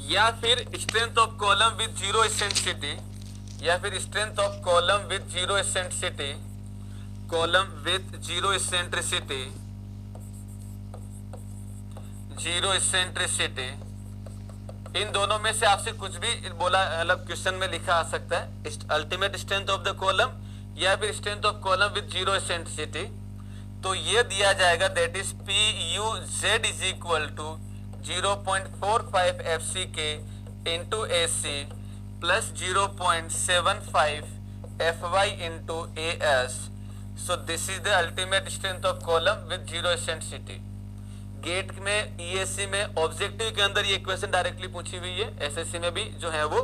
या फिर strength of column with zero eccentricity, या फिर strength of column with zero eccentricity, column with zero eccentricity, zero eccentricity, इन दोनों में से आपसे कुछ भी बोला, मतलब क्वेश्चन में लिखा आ सकता है, ultimate strength of the column या फिर strength of column with zero eccentricity. तो ये दिया जाएगा, that is P U Z is equal to 0.45 F C K into A C plus 0.75 F Y into A S. So this is the ultimate strength of column with zero eccentricity. GATE में, ESC में, objective के अंदर ये equation directly पूछी हुई है, SSC में भी जो है वो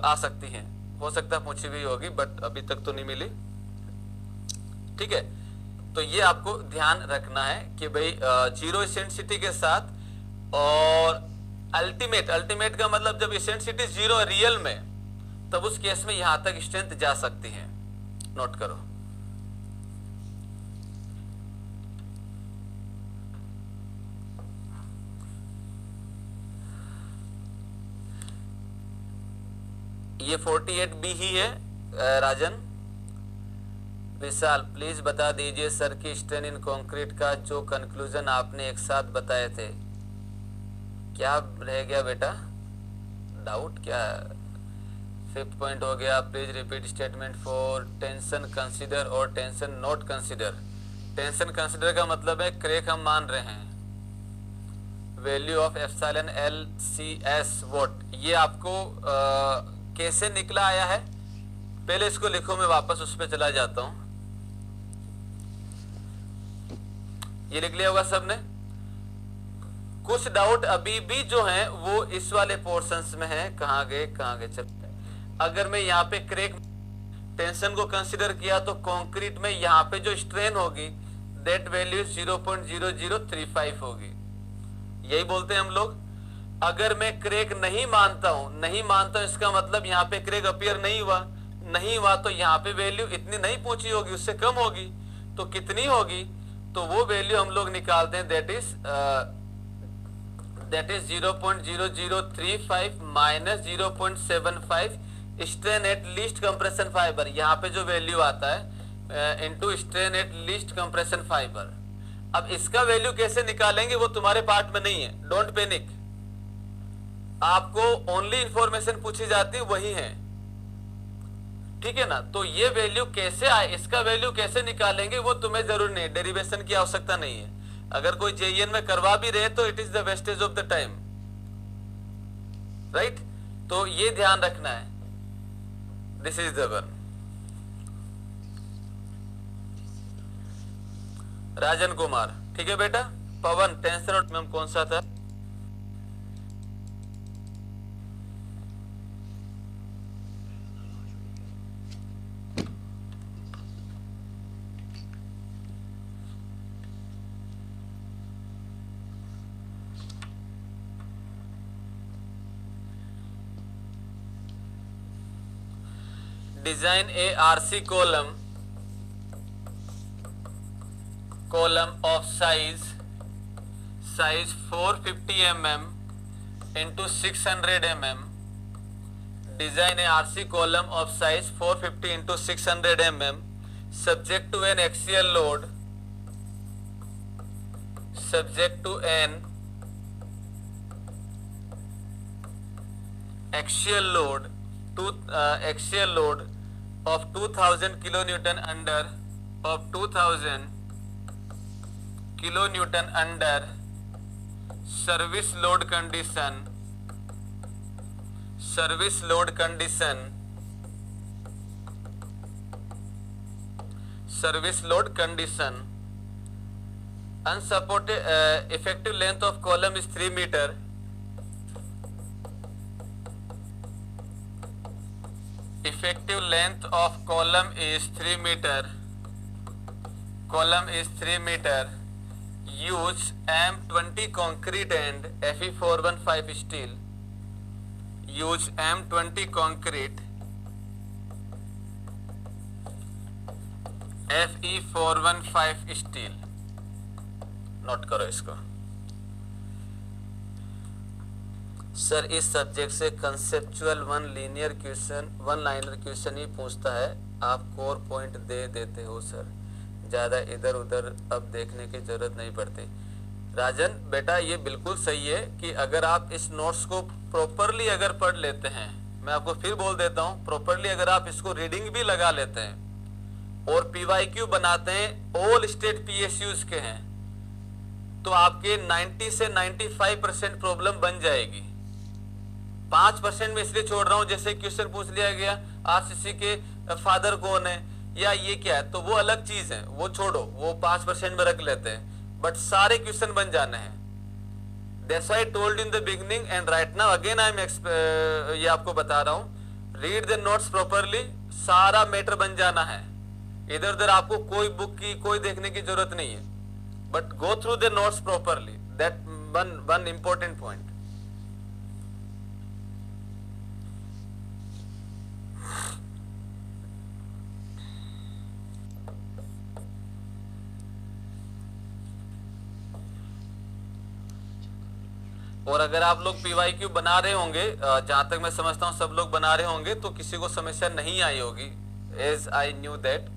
आ सकती हैं, हो सकता है पूछी हुई होगी, बट अभी तक तो नहीं मिली। ठीक है, तो ये आपको ध्यान रखना है कि भाई जीरो एसेंट्रिसिटी के साथ और अल्टीमेट का मतलब जब एसेंट्रिसिटी जीरो है रियल में, तब उस केस में यहां तक स्ट्रेंथ जा सकती है। नोट करो। ये 48B ही है। राजन विशाल प्लीज बता दीजिए सर की स्ट्रेन इन कंक्रीट का जो कंक्लूजन आपने एक साथ बताए थे, क्या रह गया बेटा? डाउट क्या? 5th पॉइंट हो गया, please repeat statement for tension consider और tension not consider. Tension consider का मतलब है क्रेक हम मान रहे हैं, value of epsilon L C S what. ये आपको कैसे निकला आया है, पहले इसको लिखो, मैं वापस उस पर चला जाता हूं। ये लिख लिया होगा सबने? कुछ डाउट अभी भी जो है वो इस वाले पोर्शंस में है। कहां गए चल। अगर मैं यहाँ पे क्रेक टेंशन को कंसीडर किया तो कंक्रीट में यहाँ पे जो स्ट्रेन होगी दैट वैल्यू 0.0035 होगी, यही बोलते हैं हम लोग। अगर मैं क्रेक नहीं मानता हूं, इसका मतलब यहाँ पे क्रेक अपीयर नहीं हुआ तो यहाँ पे वैल्यू इतनी नहीं पूछी होगी, उससे कम होगी। तो कितनी होगी? तो वो वैल्यू हम लोग निकालते हैं, that is 0.0035 minus 0.75 strain at least compression fibre. यहाँ पे जो वैल्यू आता है into strain at least compression fibre. अब इसका वैल्यू कैसे निकालेंगे वो तुम्हारे पार्ट में नहीं है, डोंट पैनिक। आपको ओनली इंफॉर्मेशन पूछी जाती वही है, ठीक है ना? तो ये वैल्यू कैसे आए, इसका वैल्यू कैसे निकालेंगे वो तुम्हें जरूर नहीं, डेरिवेशन की आवश्यकता नहीं है। अगर कोई जेईएन में करवा भी रहे तो it is the wastage of the time, right? तो ये ध्यान रखना है, this is the one. Rajan Kumar, ठीक है बेटा। पवन, टेंशन और मैम कौन सा था? Design a RC column of size 450 mm into 600 mm. Design a RC column of size 450 into 600 mm subject to an axial load, axial load of 2000 kilonewton under service load condition. Unsupported effective length of column is 3 meter. Effective length of column is 3 meter. Use M20 concrete and Fe415 steel. Use M20 concrete, Fe415 steel. Note करो इसको। Sir इस subject से conceptual one liner question ही पूछता है, आप core point दे देते हो sir, ज़्यादा इधर उधर अब देखने की ज़रूरत नहीं पड़ती। राजन बेटा ये बिल्कुल सही है कि अगर आप इस नोट्स को प्रॉपरली अगर पढ़ लेते हैं, मैं आपको फिर बोल देता हूँ, प्रॉपरली अगर आप इसको रीडिंग भी लगा लेते हैं और पीवाईक्यू बनाते हैं ऑल स्टेट पीएसयूज के हैं, तो आपके 90 से 95% प्रॉब्लम बन जाएगी। 5% में इसलिए छोड़ रहा हूं, जैसे क्वेश्चन पूछ लिया गया आरसीसी के फादर कौन है या ये क्या है, तो वो अलग चीज है, वो छोड़ो, वो 5% में रख लेते हैं, बट सारे क्वेश्चन बन जाने हैं। That's why I told you in the beginning and right now again I am ये आपको बता रहा हूँ, read the notes properly, सारा मैटर बन जाना है, इधर उधर आपको कोई बुक की कोई देखने की जरूरत नहीं है, but go through the notes properly, that one important point. और अगर आप लोग पीवाईक्यू बना रहे होंगे, जहां तक मैं समझता हूं सब लोग बना रहे होंगे, तो किसी को समस्या नहीं आई होगी, एज आई न्यू दैट।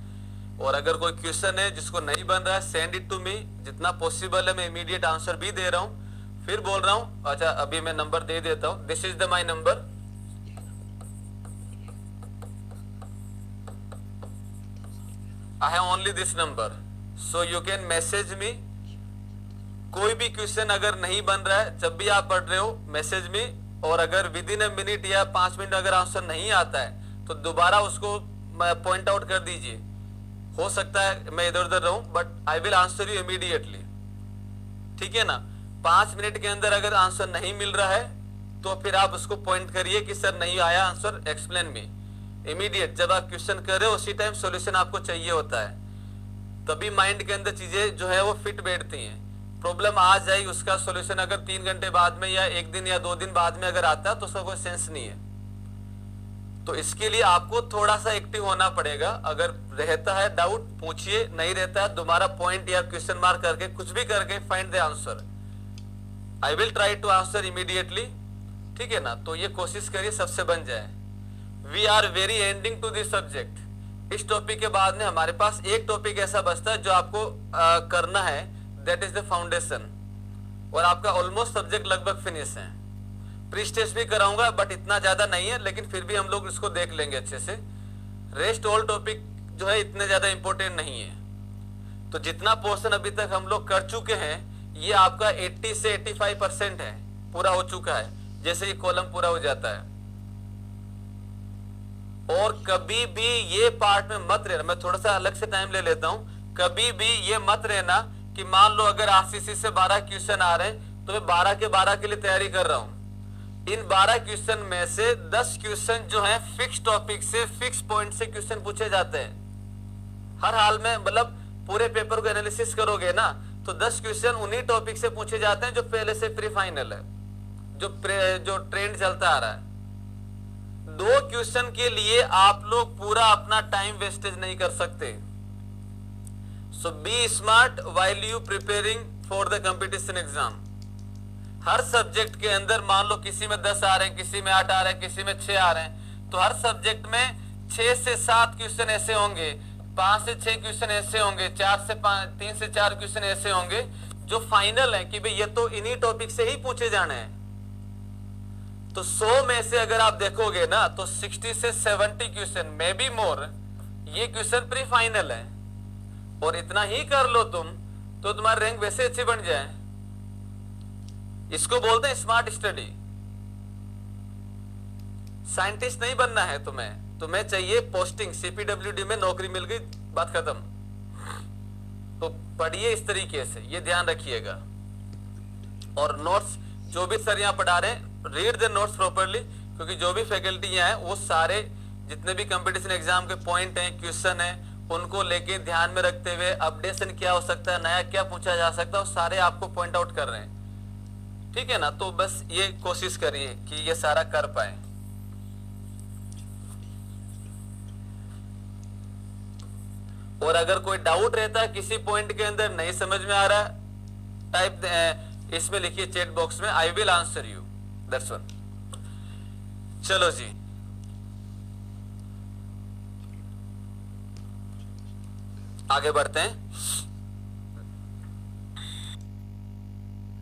और अगर कोई क्वेश्चन है जिसको नहीं बन रहा है, सेंड इट टू मी, जितना पॉसिबल है मैं इमीडिएट आंसर भी दे रहा हूं। फिर बोल रहा हूं, अच्छा अभी मैं नंबर दे देता हूं, this is the my number, I have only this number, so you can message me. कोई भी क्वेश्चन अगर नहीं बन रहा है, जब भी आप पढ़ रहे हो मैसेज में, और अगर विद इन अ मिनट या 5 मिनट अगर आंसर नहीं आता है तो दोबारा उसको पॉइंट आउट कर दीजिए। हो सकता है मैं इधर उधर रहूं, but I will answer you immediately, ठीक है ना। 5 मिनट के अंदर अगर आंसर नहीं मिल रहा है तो फिर आप उसको पॉइंट करिए कि सर नहीं आया आंसर, एक्सप्लेन मी इमीडिएट। जब आप क्वेश्चन कर रहे हो उसी टाइम सॉल्यूशन आपको चाहिए होता है, तभी माइंड के अंदर चीजें जो है वो फिट बैठती हैं। प्रॉब्लम आ जाए, उसका सॉल्यूशन अगर 3 घंटे बाद में या 1 दिन या 2 दिन बाद में अगर आता है तो उसका कोई सेंस नहीं है। तो इसके लिए आपको थोड़ा सा एक्टिव होना पड़ेगा। अगर रहता है डाउट पूछिए, नहीं रहता है दोबारा पॉइंट या क्वेश्चन मार्क करके कुछ भी करके find the answer. I will try to answer immediately, ठीक है ना। तो ये कोशिश करिए सबसे बन जाए। We are very ending to this subject. इस टॉपिक के बाद में हमारे पास एक टॉपिक ऐसा बचता है जो आपको करना है, दैट इज द फाउंडेशन, और आपका ऑलमोस्ट सब्जेक्ट लगभग फिनिश है। प्री टेस्ट भी कराऊंगा बट इतना ज्यादा नहीं है, लेकिन फिर भी हम लोग इसको देख लेंगे अच्छे से। रेस्ट ऑल टॉपिक जो है इतने ज्यादा इंपॉर्टेंट नहीं है। तो जितना पोर्शन अभी तक हम लोग कर चुके हैं, ये आपका 80 से 85% है, पूरा हो चुका है। जैसे ये कॉलम पूरा हो जाता है, और कभी भी ये पार्ट में मत रहना, मैं थोड़ा सा अलग से टाइम ले लेता हूं, कभी भी ये मत रहना कि मान लो अगर आरसीसी से 12 क्वेश्चन आ रहे हैं तो मैं 12 के 12 के लिए तैयारी कर रहा हूं। इन 12 क्वेश्चन में से 10 क्वेश्चन जो है फिक्स टॉपिक से, फिक्स पॉइंट से क्वेश्चन पूछे जाते हैं हर हाल में। मतलब पूरे पेपर को एनालिसिस करोगे ना तो 10 क्वेश्चन उन्हीं टॉपिक से पूछे जाते हैं जो पहले से प्री फाइनल है, जो ट्रेंड चलता आ रहा है। 2 क्वेश्चन के लिए आप लोग पूरा अपना टाइम वेस्टेज नहीं कर सकते। So be smart while you preparing for the competition exam. हर सब्जेक्ट के अंदर मान लो किसी में 10 आ रहे हैं, किसी में 8 आ रहे हैं, किसी में 6 आ रहे हैं, तो हर सब्जेक्ट में 6 से 7 क्वेश्चन ऐसे होंगे, 5 से 6 क्वेश्चन ऐसे होंगे, 3 से 4 क्वेश्चन ऐसे होंगे जो फाइनल है कि भाई ये तो इन्हीं टॉपिक से ही पूछे जाने हैं। तो 100 में से अगर आप देखोगे ना तो 60 से 70 क्वेश्चन में भी मोर ये क्वेश्चन प्री फाइनल है, और इतना ही कर लो तुम तो तुम्हारी रैंक वैसे अच्छी बन जाए। इसको बोलते हैं स्मार्ट स्टडी। साइंटिस्ट नहीं बनना है तुम्हें चाहिए पोस्टिंग, सीपीडब्ल्यूडी में नौकरी मिल गई, बात खत्म। तो पढ़िए इस तरीके से, ये ध्यान रखिएगा। और नोट्स जो भी सर यहाँ पढ़ा रहे हैं, रीड द नोट्स प्रॉपरली, क्योंकि जो भी फैकल्टी यहाँ है वो सारे जितने भी कंपटीशन एग्जाम के पॉइंट हैं, क्वेश्चन हैं, उनको लेके ध्यान में रखते हुए अपडेशन क्या हो सकता है, नया क्या पूछा जा सकता है, वो सारे आपको पॉइंट आउट कर रहे हैं, ठीक है ना। तो बस ये कोशिश करिए कि ये सारा कर पाए। और अगर कोई डाउट रहता है किसी पॉइंट के अंदर नहीं समझ में आ रहा, टाइप इसमें लिखिए चैट बॉक्स में, I will answer you. That's one. चलो जी, आगे बढ़ते हैं।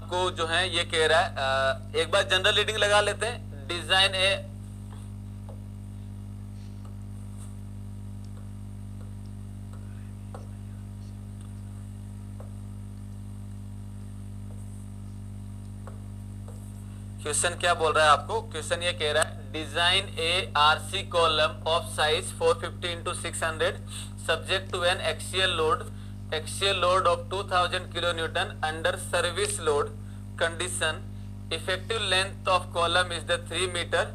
को जो है ये कह रहा है, एक बार जनरल रीडिंग लगा लेते हैं। डिजाइन ए क्वेश्चन क्या बोल रहा है आपको? क्वेश्चन ये कह रहा है design a RC column of size 450 into 600 subject to an axial load of 2000 kilo newton under service load condition. Effective length of column is the 3 metre.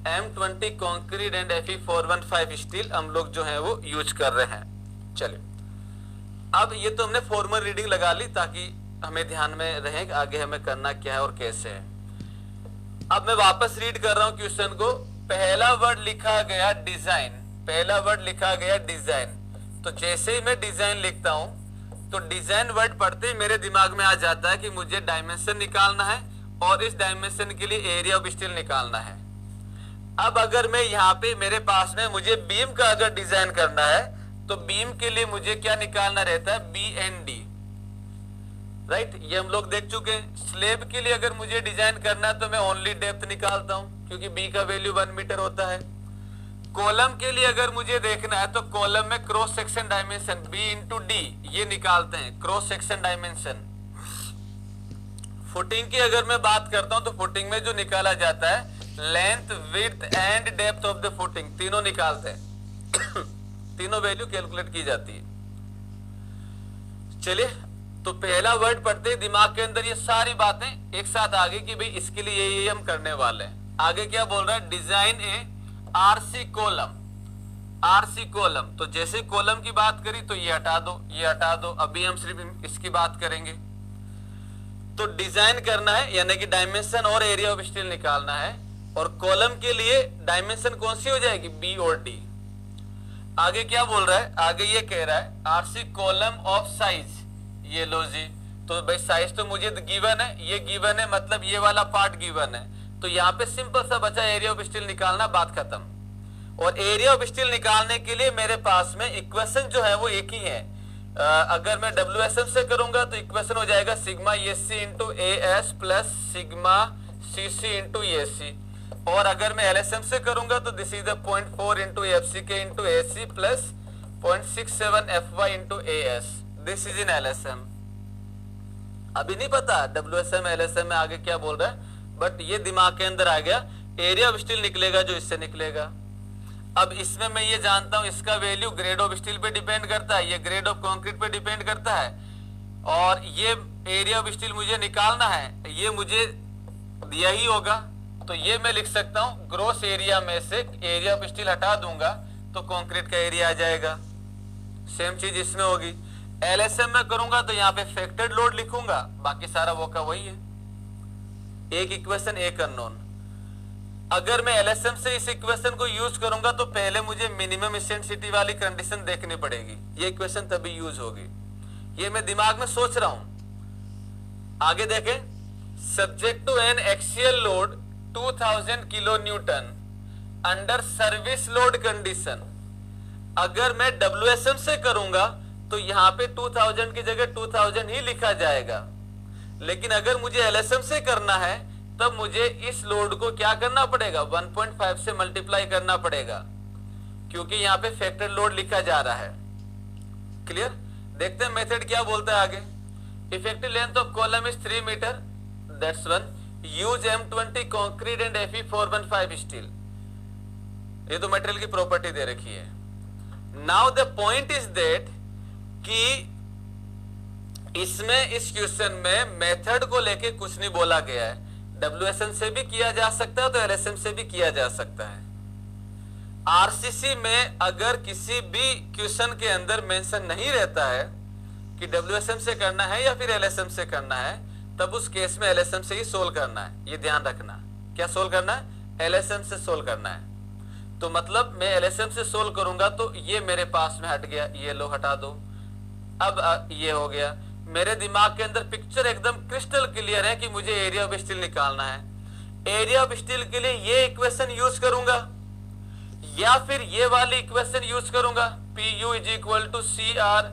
M20 concrete and Fe415 steel हम लोग जो है वो use कर रहे हैं। चलिए, अब ये तो हमने फॉर्मल रीडिंग लगा ली ताकि हमें ध्यान में रहे कि आगे हमें करना क्या है और कैसे है। अब मैं वापस रीड कर रहा हूं क्वेश्चन को। पहला वर्ड लिखा गया डिजाइन, पहला वर्ड लिखा गया डिजाइन। तो जैसे ही मैं डिजाइन लिखता हूं तो डिजाइन वर्ड पढ़ते ही मेरे दिमाग में आ जाता है कि मुझे डायमेंशन निकालना है और इस डायमेंशन के लिए एरिया ऑफ स्टील निकालना है। अब अगर मैं यहाँ पे मेरे पास में मुझे बीम का अगर डिजाइन करना है तो बीम के लिए मुझे क्या निकालना रहता है? B and D, right. ये हम लोग देख चुके हैं। स्लेब के लिए अगर मुझे डिजाइन करना है तो मैं ओनली डेप्थ निकालता हूं क्योंकि बी का वैल्यू 1 मीटर होता है। कॉलम के लिए अगर मुझे देखना है तो कॉलम में cross section dimension B into D ये निकालते हैं, क्रॉस सेक्शन डायमेंशन। फुटिंग की अगर मैं बात करता हूं तो फुटिंग में जो निकाला जाता है length, width and depth of the footing, तीनों निकालते हैं। तीनों वैल्यू कैलकुलेट की जाती है। चलिए, तो पहला वर्ड पढ़ते ही दिमाग के अंदर ये सारी बातें एक साथ आ गई कि भाई इसके लिए ये हम करने वाले हैं। आगे क्या बोल रहा है? Design a RC column, RC column. तो जैसे कॉलम की बात करी तो ये हटा दो, ये हटा दो। अभी हम सिर्फ इसकी बात करेंगे। तो डिजाइन करना है यानी कि डायमेंशन और एरिया ऑफ स्टील निकालना है। और कॉलम के लिए डायमेंशन कौन सी हो जाएगी? बी और डी। आगे क्या बोल रहा है? आगे ये कह रहा है आरसी कॉलम ऑफ साइज, ये लो जी। तो भाई साइज तो मुझे गिवन है, ये गिवन है मतलब ये वाला पार्ट गिवन है। तो यहाँ पे सिंपल सा बचा एरिया ऑफ स्टील निकालना, बात खत्म। और एरिया ऑफ स्टील निकालने के लिए मेरे पास में इक्वेशन जो है वो एक ही है। अगर मैं WSM से करूंगा तो इक्वेशन हो जाएगा sigma ESC into AS plus sigma CC into ESC। और अगर मैं LSM से करूंगा तो this is the 0.4 into FCK into AC plus 0.67 FY into AS। This is in LSM। अभी नहीं पता WSM LSM में आगे क्या बोल रहा है, बट ये दिमाग के अंदर आ गया। एरिया ऑफ स्टील निकलेगा जो इससे निकलेगा। अब इसमें मैं ये जानता हूं इसका वैल्यू ग्रेड ऑफ स्टील पे डिपेंड करता है, ये ग्रेड ऑफ कंक्रीट पे डिपेंड करता है। और ये एरिया ऑफ स्टील मुझे निकालना है, ये मुझे दिया ही होगा। तो ये मैं लिख सकता हूं ग्रॉस एरिया में से एरिया ऑफ स्टील हटा दूंगा तो कंक्रीट का एरिया आ जाएगा। सेम चीज इसमें होगी। LSM में करूंगा तो यहाँ पे फैक्टर्ड लोड लिखूंगा, बाकी सारा वो का वही है। एक इक्वेशन एक अननोन। अगर मैं LSM से इस इक्वेशन को यूज करूंगा तो पहले मुझे मिनिमम इंटेंसिटी वाली कंडीशन देखनी पड़ेगी, ये इक्वेशन तभी यूज होगी। ये मैं दिमाग में सोच रहा हूं। आगे देखें, subject to an axial load 2000 kilo newton under service load condition. अगर मैं WSM से करूंगा तो यहां पे 2000 की जगह 2000 ही लिखा जाएगा। लेकिन अगर मुझे LSM से करना है तब मुझे इस लोड को क्या करना पड़ेगा? 1.5 से मल्टीप्लाई करना पड़ेगा, क्योंकि यहाँ पे फैक्टर लोड लिखा जा रहा है। क्लियर? देखते हैं मेथड क्या बोलता है आगे। Effective length of column is 3 metre, that's one. Use M20 concrete and Fe415 steel. ये तो मटेरियल की प्रॉपर्टी दे रखी है। Now the point is that कि इसमें इस क्वेश्चन में मेथड को लेके कुछ नहीं बोला गया है। WSM से भी किया जा सकता है तो LSM से भी किया जा सकता है। RCC में अगर किसी भी क्वेश्चन के अंदर मेंशन नहीं रहता है कि WSM से करना है या फिर LSM से करना है, तब उस केस में LSM से ही सोल्व करना है। ये ध्यान रखना। क्या सोल्व करना है? LSM से सोल्व करना है। तो मतलब मैं LSM से सोल्व करूंगा तो ये मेरे पास में हट गया, ये लो हटा दो। अब ये हो गया। मेरे दिमाग के अंदर पिक्चर एकदम क्रिस्टल क्लियर है कि मुझे एरिया ऑफ स्टील निकालना है। एरिया ऑफ स्टील के लिए ये इक्वेशन यूज करूंगा या फिर ये वाली इक्वेशन यूज करूंगा, P U is equal to C R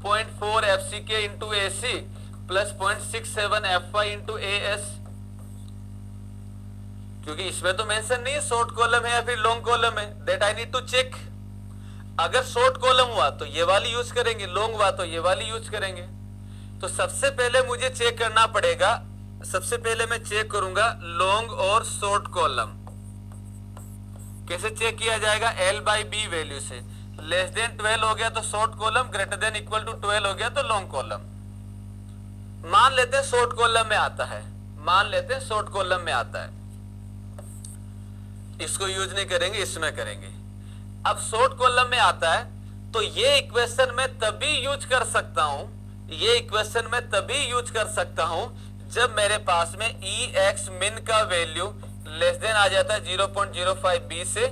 0.4 F C K into A C plus 0.67 F Y into A S, क्योंकि इसमें तो मेंशन नहीं है शॉर्ट कॉलम है या फिर लॉन्ग कॉलम है, that I need to check. अगर शॉर्ट कॉलम हुआ तो ये वाली यूज करेंगे, लॉन्ग हुआ तो ये वाली यूज करेंगे। तो सबसे पहले मुझे चेक करना पड़ेगा, सबसे पहले मैं चेक करूंगा लॉन्ग और शॉर्ट कॉलम। कैसे चेक किया जाएगा? L बाई बी वैल्यू से। लेस देन 12 हो गया तो short column, greater than equal to 12 हो गया तो लॉन्ग कॉलम। मान लेते हैं शॉर्ट कॉलम में आता है, मान लेते हैं शॉर्ट कॉलम में आता है, इसको यूज नहीं करेंगे, इसमें करेंगे। अब शॉर्ट कॉलम में आता है तो ये इक्वेशन में तभी यूज कर सकता हूं, ये इक्वेशन में तभी यूज कर सकता हूं जब मेरे पास में ई एक्स मिन का वैल्यू लेस देन आ जाता है 0.05 बी से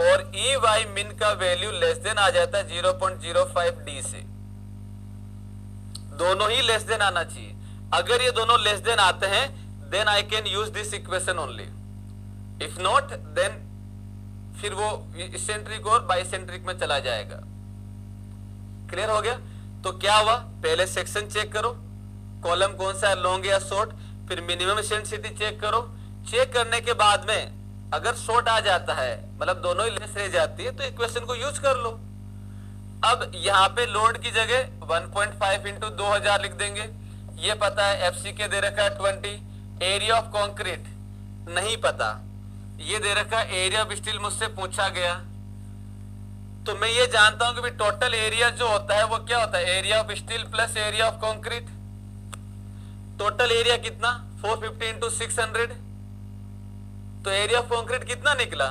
और ई वाई मिन का वैल्यू लेस देन आ जाता है 0.05 डी से। दोनों ही लेस देन आना चाहिए। अगर ये दोनों लेस देन आते हैं then I can use this equation only, if not then फिर वो इसेंट्रिक और बाइसेंट्रिक में चला जाएगा। क्लियर हो गया? तो क्या हुआ, पहले सेक्शन चेक करो, कॉलम कौन सा है, लॉन्ग या शॉर्ट, फिर मिनिमम इसेंट्रिसिटी चेक करो। चेक करने के बाद में अगर शॉर्ट आ जाता है, मतलब दोनों ही लेस रह जाती है, तो इक्वेशन को यूज कर लो। अब यहाँ पे लोड की जगह 1.5 इंटू 2000 लिख देंगे। ये पता है एफसी के दे रखा है 20, एरिया ऑफ कॉन्क्रीट नहीं पता, ये दे रखा है एरिया ऑफ स्टील मुझसे पूछा गया, तो मैं ये जानता हूं कि टोटल एरिया जो होता है वो क्या होता है, area of steel plus area of concrete. Total area कितना, 450 इंटू 600, तो एरिया ऑफ कॉन्क्रीट कितना निकला,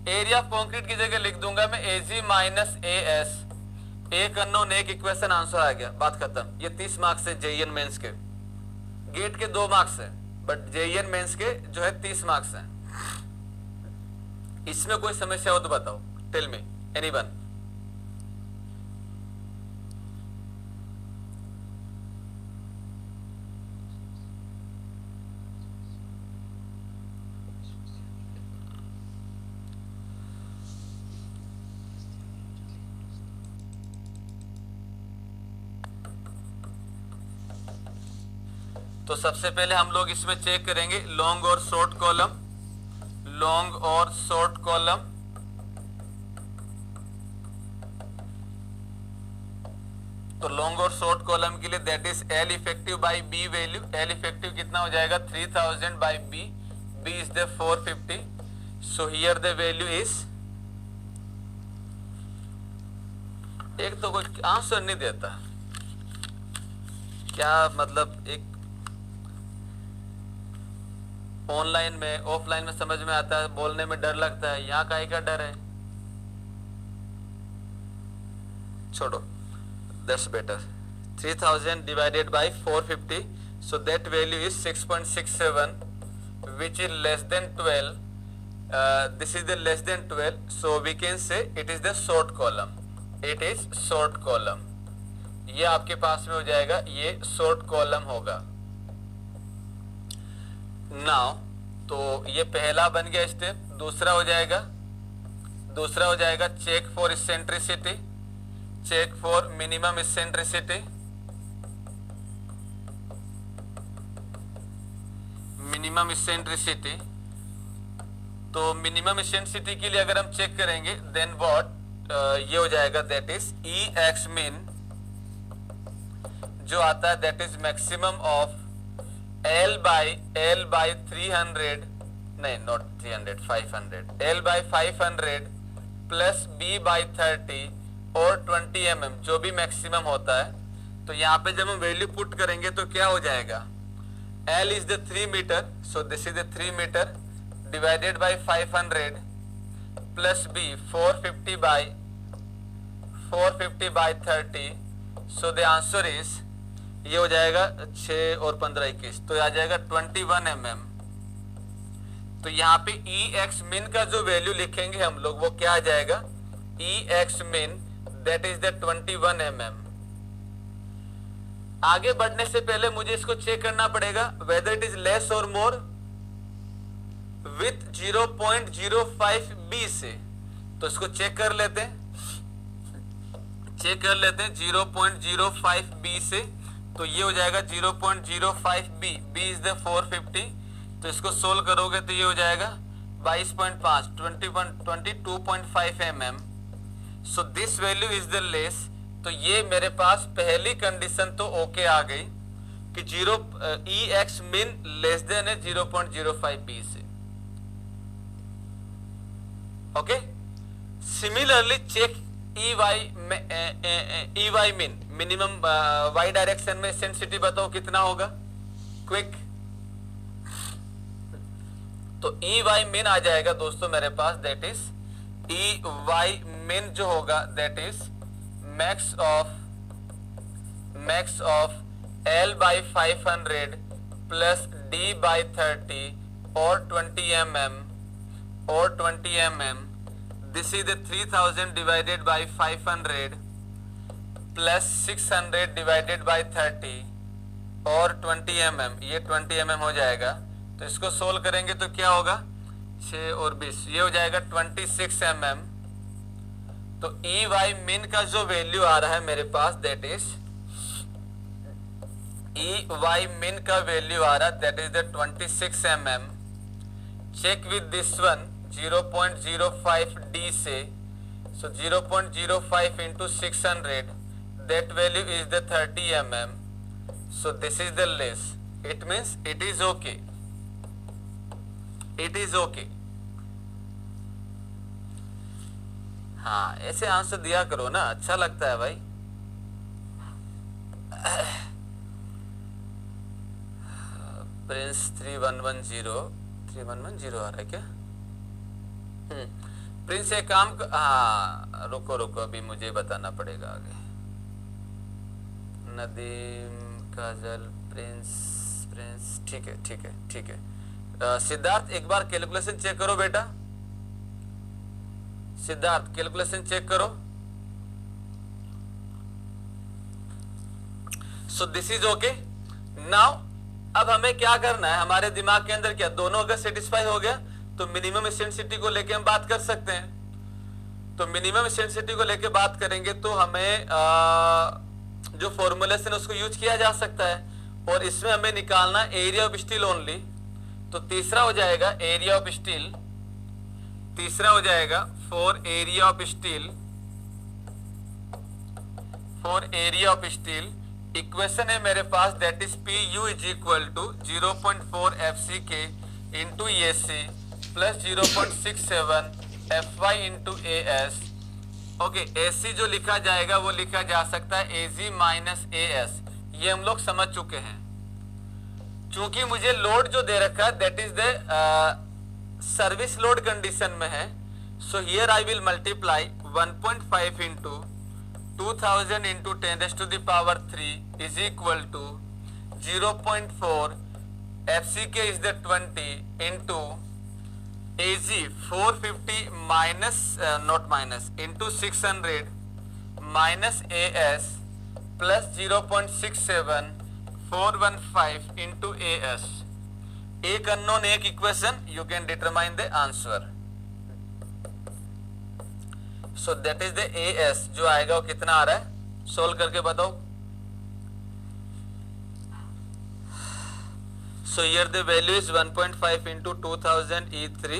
एरिया ऑफ कॉन्क्रीट की जगह लिख दूंगा मैं एजी माइनस ए एस, एक अननोन एक इक्वेशन आंसर आ गया, बात खत्म। ये 30 मार्क्स है जेईएन मेंस के, गेट के 2 मार्क्स है, बट जेईएन मेंस के जो है 30 मार्क्स है। इसमें कोई समस्या हो तो बताओ, टेल मी एनीवन। तो सबसे पहले हम लोग इसमें चेक करेंगे लॉन्ग और शॉर्ट कॉलम, लॉन्ग और शॉर्ट कॉलम। तो लॉन्ग और शॉर्ट कॉलम के लिए that is L effective by B value. L effective कितना हो जाएगा 3000 by B, B is the 450, so here the value is, एक तो कोई आंसर नहीं देता, क्या मतलब, एक ऑनलाइन में ऑफलाइन में समझ में आता है, बोलने में डर लगता है, यहाँ काहे का डर है, छोड़ो, that's better. 3000 divided by 450, so that value is 6.67 which is less than 12. This is the less than 12, so we can say it is the short column, it is short column। ये आपके पास में हो जाएगा, ये short column होगा। Now तो ये पहला बन गया स्टेप। दूसरा हो जाएगा check for eccentricity, check for minimum eccentricity, minimum eccentricity. तो मिनिमम इसेंट्रिसिटी के लिए अगर हम चेक करेंगे देन व्हाट, ये हो जाएगा दैट इज ई एक्स मिन, जो आता है that is maximum of L by 300, नहीं not 300, 500, L by 500 plus B by 30 और 20 mm जो भी मैक्सिमम होता है। तो यहाँ पे जब हम वैल्यू पुट करेंगे तो क्या हो जाएगा, L is the 3 metre, so this is the 3 metre divided by 500 plus B 450 by 30, so the answer is, ये हो जाएगा 6 और 15 21, तो आ जाएगा 21 mm। तो यहाँ पे ई एक्स मिन का जो वैल्यू लिखेंगे हम लोग वो क्या आ जाएगा, ई एक्स मिन दैट इज द 21 mm। आगे बढ़ने से पहले मुझे इसको चेक करना पड़ेगा वेदर इट इज लेस और मोर, विथ 0.05 बी से, तो इसको चेक कर लेते हैं, 0.05 बी से, तो ये हो जाएगा 0.05 बी, बी इज द 450, तो इसको सोल्व करोगे तो ये हो जाएगा 22.5, 22.5 mm। So this value is the less, तो ये मेरे पास पहली कंडीशन तो ओके आ गई कि E X min less than है 0.05 बी से। Okay, similarly check E Y min, minimum Y direction में सेंसिटिव बताओ कितना होगा, क्विक। तो ई वाई मिन आ जाएगा दोस्तों मेरे पास, दैट इज ई वाई मिन जो होगा that is max of L by 500 plus D by 30 और 20 mm, this is the 3000 divided by 500 plus 600 divided by 30 और 20 mm, ये 20 mm हो जाएगा। तो इसको सोल्व करेंगे तो क्या होगा, 6 और 20, ये हो जाएगा 26 mm। तो ई वाई मिन का जो वैल्यू आ रहा है मेरे पास that is, e Y min का वैल्यू आ रहा है that is the 26 mm। Check with this one 0.05 d से, so 0.05 into 600, that value is the 30 mm। So this is the less, it means it is okay, it is okay. हाँ, ऐसे answer दिया करो ना, अच्छा लगता है भाई। प्रिंस 3110 आ रहा है क्या? प्रिंस एक काम हाँ, रुको अभी मुझे बताना पड़ेगा आगे। नदीम, काजल, प्रिंस, ठीक है। सिद्धार्थ एक बार कैलकुलेशन चेक करो बेटा, सिद्धार्थ कैलकुलेशन चेक करो। सो दिस इज ओके। नाउ अब हमें क्या करना है, हमारे दिमाग के अंदर क्या, दोनों अगर सेटिस्फाई हो गया तो मिनिमम एसेंसिटी को लेके हम बात कर सकते हैं। तो मिनिमम एसेंसिटी को लेके बात करेंगे तो हमें जो फॉर्मूलेशन उसको यूज किया जा सकता है, और इसमें हमें निकालना एरिया ऑफ स्टील ओनली। तो तीसरा हो जाएगा एरिया ऑफ स्टील, तीसरा हो जाएगा for area of steel equation है मेरे पास that is P U is equal to 0.4 FCK into A C plus 0.67 FY into AS। Okay, AC जो लिखा जाएगा वो लिखा जा सकता है AG माइनस AS, ये हम लोग समझ चुके हैं। चूंकि मुझे लोड जो दे रखा है that is the service load condition में है, so here I will multiply 1.5 into 2000 into 10 raised to the power 3 is equal to 0.4 FCK is the 20 into AG 450 minus not minus into 600 minus AS plus 0.67 415 into AS। एक unknown एक equation, you can determine the answer। So that is the AS जो आएगा वो कितना आ रहा है, solve करके बताओ। So here the value is 1.5 into 2000 E3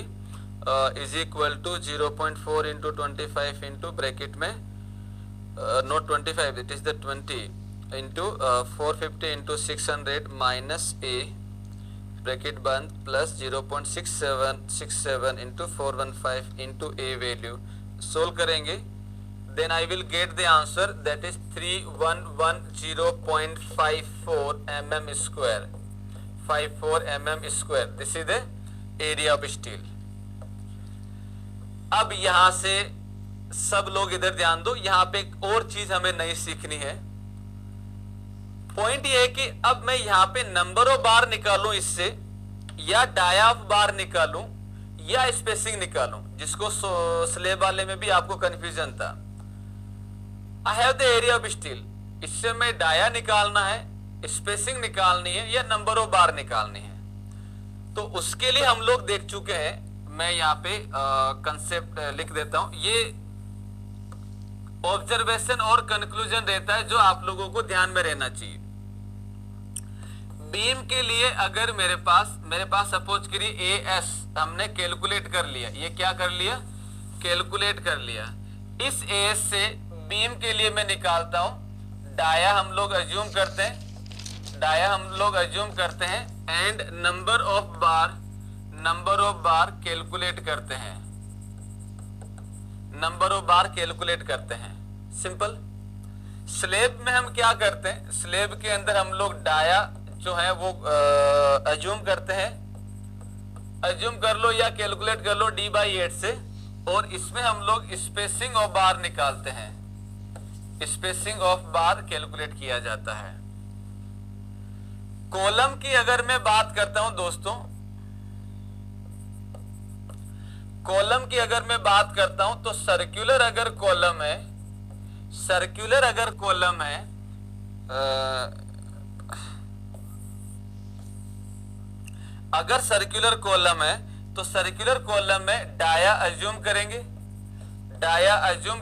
is equal to 0.4 into 25 into bracket में not 25, it is the 20 into 450 into 600 minus A bracket बंद plus 0.67 into 415 into A value solve करेंगे, then I will get the answer that is 3110.54 mm square, 54 mm square. This is the area of steel. अब यहां से सब लोग इधर ध्यान दो, यहां पे एक और चीज हमें नई सीखनी है। पॉइंट ये है कि अब मैं यहां पे नंबर ऑफ बार निकालूं इससे, या डाया ऑफ बार निकालूं, या स्पेसिंग निकालूं, जिसको स्लेब वाले में भी आपको कंफ्यूजन था। I have the area of steel, इससे मैं डाया निकालना है, स्पेसिंग निकालनी है, या नंबर ऑफ बार निकालनी है। तो उसके लिए हम लोग देख चुके हैं। मैं यहाँ पे कंसेप्ट लिख देता हूं। ये ऑब्जर्वेशन और कंक्लूजन रहता है जो आप लोगों को ध्यान में रहना चाहिए। बीम के लिए अगर मेरे पास सपोज करिए एएस हमने कैलकुलेट कर लिया। ये क्या कर लिया? कैलकुलेट कर लिया। इस एएस से बीम के लिए मैं निकालता हूं डाया हम लोग अज्यूम करते हैं and number of bar calculate करते हैं। सिंपल। स्लेब में हम क्या करते हैं? स्लेब के अंदर हम लोग डाया जो है वो अज्यूम करते हैं। अज्यूम कर लो या कैलकुलेट कर लो d/8 से, और इसमें हम लोग स्पेसिंग ऑफ बार निकालते हैं। स्पेसिंग ऑफ बार कैलकुलेट किया जाता है। कॉलम की अगर मैं बात करता हूं दोस्तों, कॉलम की अगर मैं बात करता हूं तो सर्कुलर अगर कॉलम है अगर सर्कुलर कॉलम है तो सर्कुलर कॉलम में डाया अज्यूम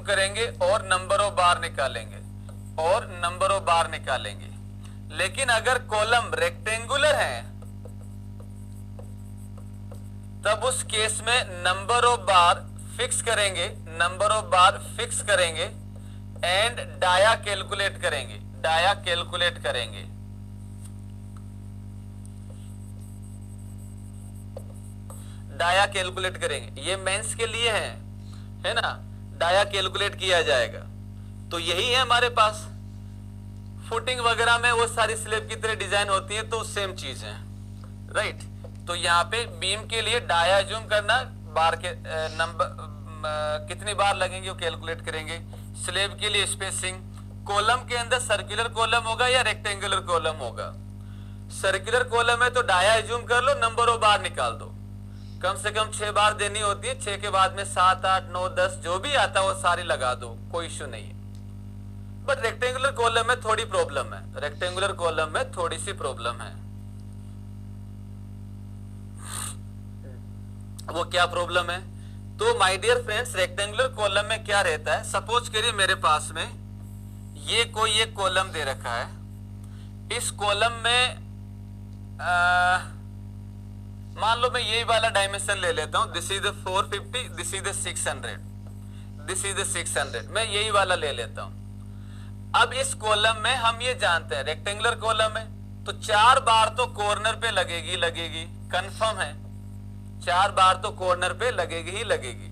करेंगे और नंबर ऑफ बार निकालेंगे। लेकिन अगर कॉलम रेक्टेंगुलर है तब उस केस में नंबर ऑफ बार फिक्स करेंगे एंड डाया कैलकुलेट करेंगे। ये मेंस के लिए है ना, डाया कैलकुलेट किया जाएगा। तो यही है हमारे पास। फुटिंग वगैरह में वो सारी स्लेब की तरह डिजाइन होती है, तो सेम चीज है, राइट। तो यहाँ पे बीम के लिए डाया अज्यूम करना, बार के नंबर कितनी बार लगेंगे वो कैलकुलेट करेंगे। स्लेब के लिए स्पेसिंग। कॉलम के अंदर सर्कुलर कॉलम होगा या रेक्टेंगुलर कॉलम होगा? सर्कुलर कॉलम है तो डाया अज्यूम कर लो, नंबर ऑफ बार निकाल दो। कम से कम 6 बार देनी होती है। 6 के बाद में 7, 8, 9, 10 जो भी आता है वो सारी लगा दो, कोई इश्यू नहीं है। बट रेक्टेंगुलर कॉलम में थोड़ी सी प्रॉब्लम है। वो क्या प्रॉब्लम है? तो my dear friends, rectangular column में क्या रहता है? सपोज करिए मेरे पास में ये कोई एक कॉलम दे रखा है। इस कॉलम में मान लो मैं यही वाला डायमेंशन ले लेता हूं। This is the 450, this is the 600, मैं यही वाला ले लेता हूं। अब इस कॉलम में हम ये जानते हैं रेक्टेंगुलर कॉलम है तो 4 बार तो कॉर्नर पे लगेगी, कंफर्म है। 4 बार तो कॉर्नर पे लगेगी।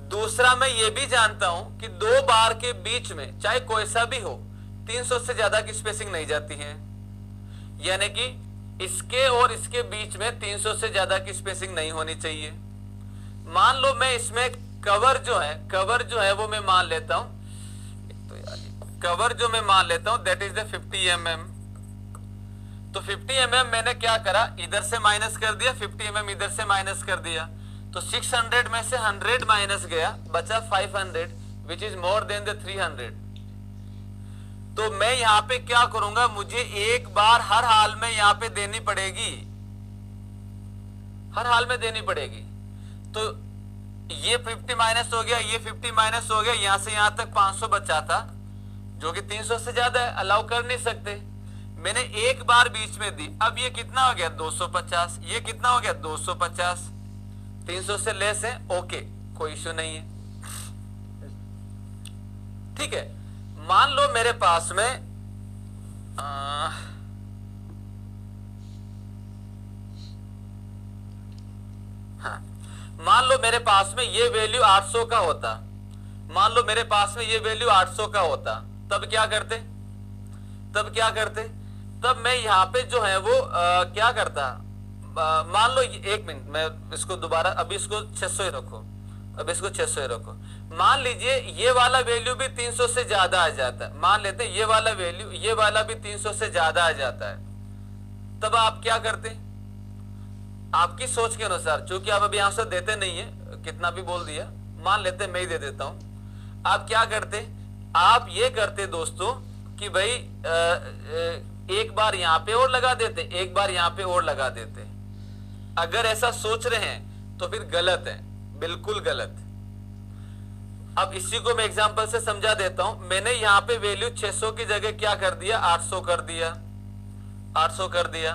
दूसरा मैं ये भी जानता हूं कि 2 बार के बीच में चाहे कोई सा भी हो 300 से ज्यादा की स्पेसिंग नहीं जाती है। यानी कि इसके और इसके बीच में 300 से ज्यादा की स्पेसिंग नहीं होनी चाहिए। मान लो मैं इसमें कवर जो है वो मैं मान लेता हूं, दैट इज द 50 mm। तो 50 mm मैंने क्या करा, इधर से माइनस कर दिया, 50 mm इधर से माइनस कर दिया। तो 600 में से 100 माइनस गया, बचा 500 which is more than the 300। तो मैं यहां पे क्या करूंगा, मुझे एक बार हर हाल में यहां पे देनी पड़ेगी, तो ये 50 माइनस हो गया, ये 50 माइनस हो गया, यहां से यहां तक 500 बचा था जो कि 300 से ज्यादा है, अलाउ कर नहीं सकते। मैंने एक बार बीच में दी। अब ये कितना हो गया 250, ये कितना हो गया 250, 300 से लेस है, ओके कोई इश्यू नहीं है, ठीक है। मान लो मेरे पास में मान लो मेरे पास में ये वैल्यू 800 का होता, तब क्या करते? तब मैं यहां पे जो है वो क्या करता, मान लो 1 मिनट मैं इसको दोबारा, अभी इसको 600 ही रखो, मान लीजिए ये वाला वैल्यू भी 300 से ज्यादा आ जाता है, मान लेते हैं ये वाला वैल्यू, ये वाला भी 300 से ज्यादा आ जाता है, तब आप क्या करते? आपकी सोच के अनुसार, चूंकि आप अभी आंसर देते नहीं है, कितना भी बोल दिया, मान लेते मैं ही दे देता हूं। आप क्या करते? आप ये करते दोस्तों कि भाई एक बार यहां पे और लगा देते, एक बार यहां पे और लगा देते, अगर ऐसा सोच रहे हैं तो फिर गलत है, बिल्कुल गलत। अब इसी को मैं एग्जांपल से समझा देता हूं। मैंने यहां पे वैल्यू 600 की जगह क्या कर दिया, 800 कर दिया, 800 कर दिया।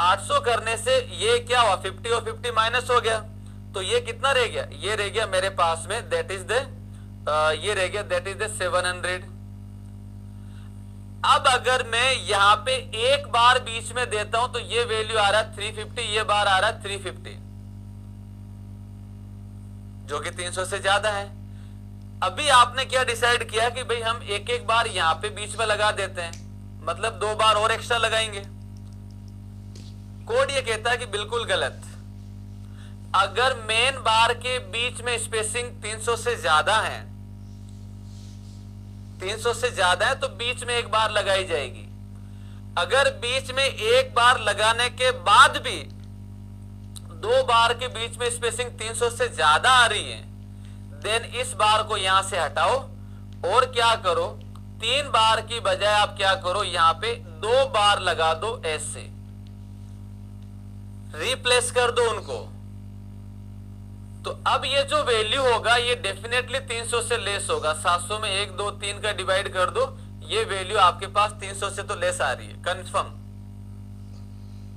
800 करने से ये क्या हुआ, 50 और 50 माइनस हो गया, तो ये कितना रह गया, ये रह गया मेरे पास में, दैट इज द ये रह गया दैट इज द 700। अब अगर मैं यहां पे एक बार बीच में देता हूं तो ये वैल्यू आ रहा है 350, ये बार आ रहा है 350, जो कि 300 से ज्यादा है। अभी आपने क्या डिसाइड किया कि भाई हम एक एक बार यहां पे बीच में लगा देते हैं, मतलब 2 बार और एक्स्ट्रा लगाएंगे। कोड ये कहता है कि बिल्कुल गलत। अगर मेन बार के बीच में स्पेसिंग 300 से ज्यादा है, 300 से ज्यादा है तो बीच में एक बार लगाई जाएगी। अगर बीच में एक बार लगाने के बाद भी 2 बार के बीच में स्पेसिंग 300 से ज्यादा आ रही है, देन इस बार को यहां से हटाओ और क्या करो, 3 बार की बजाय आप क्या करो, यहां पे 2 बार लगा दो, ऐसे रिप्लेस कर दो उनको। तो अब ये जो वैल्यू होगा ये डेफिनेटली 300 से लेस होगा। 700 में 1 2 3 का डिवाइड कर दो, ये वैल्यू आपके पास 300 से तो लेस आ रही है, कंफर्म।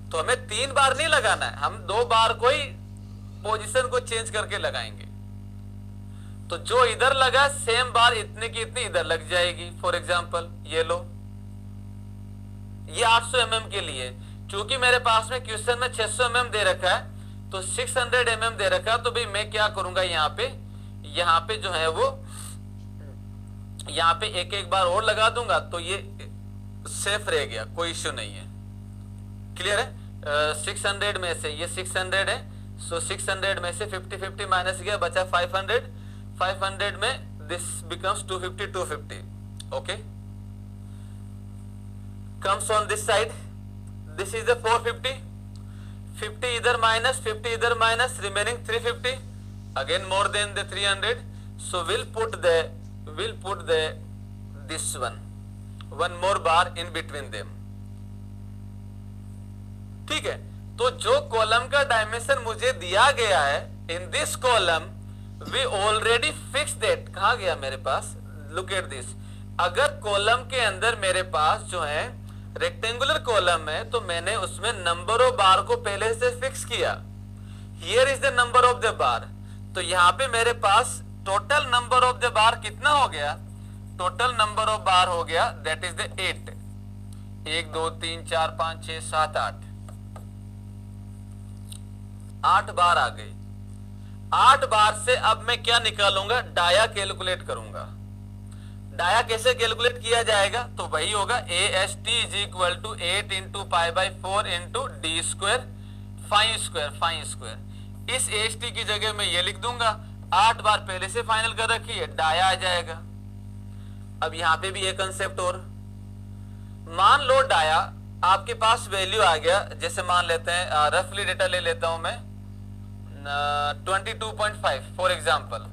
तो हमें 3 बार नहीं लगाना है, हम 2 बार कोई पोजीशन को चेंज करके लगाएंगे। तो जो इधर लगा सेम बार इतने की इतनी इधर लग जाएगी। फॉर एग्जांपल ये लो, ये 800 mm के लिए, क्योंकि मेरे पास में क्वेश्चन में 600 mm दे रखा है तो 600 mm दे रखा, तो भाई मैं क्या करूंगा, यहाँ पे जो है वो यहाँ पे एक एक बार और लगा दूंगा, तो ये सेफ रह गया, कोई इश्यू नहीं है। क्लियर है? 600 में से ये 600 है, सो 600 में से 50 50 माइनस गया, बचा 500। 500 में this becomes 250 250, okay. Comes on this side, this is the 450, 50 इधर माइनस, 50 इधर minus, remaining 350, again more than the 300, so we'll put the this one more bar in between them। ठीक है, तो जो कॉलम का डायमेंशन मुझे दिया गया है, in this column we already fixed that। कहा गया मेरे पास, look at this। अगर कॉलम के अंदर मेरे पास जो है रेक्टेंगुलर कॉलम है तो मैंने उसमें नंबर ऑफ बार को पहले से फिक्स किया। Here is the number of the bar, तो यहां पे मेरे पास total number of the bar कितना हो गया, टोटल नंबर ऑफ बार हो गया दैट इज द 8। 1 2 3 4 5 6 7 8, 8 बार आ गई। 8 बार से अब मैं क्या निकालूंगा, डाया कैलकुलेट करूंगा। डाया कैसे कैलकुलेट किया जाएगा, तो वही होगा AST is equal to 8 into pi by 4 into d square five square. इस AST की जगह मैं ये लिख दूंगा, 8 बार पहले से फाइनल कर रखी है, डाया आ जाएगा। अब यहां पे भी एक कंसेप्ट और, मान लो डाया आपके पास वैल्यू आ गया, जैसे मान लेते हैं रफली डेटा ले लेता हूं मैं 22.5 फॉर एग्जांपल,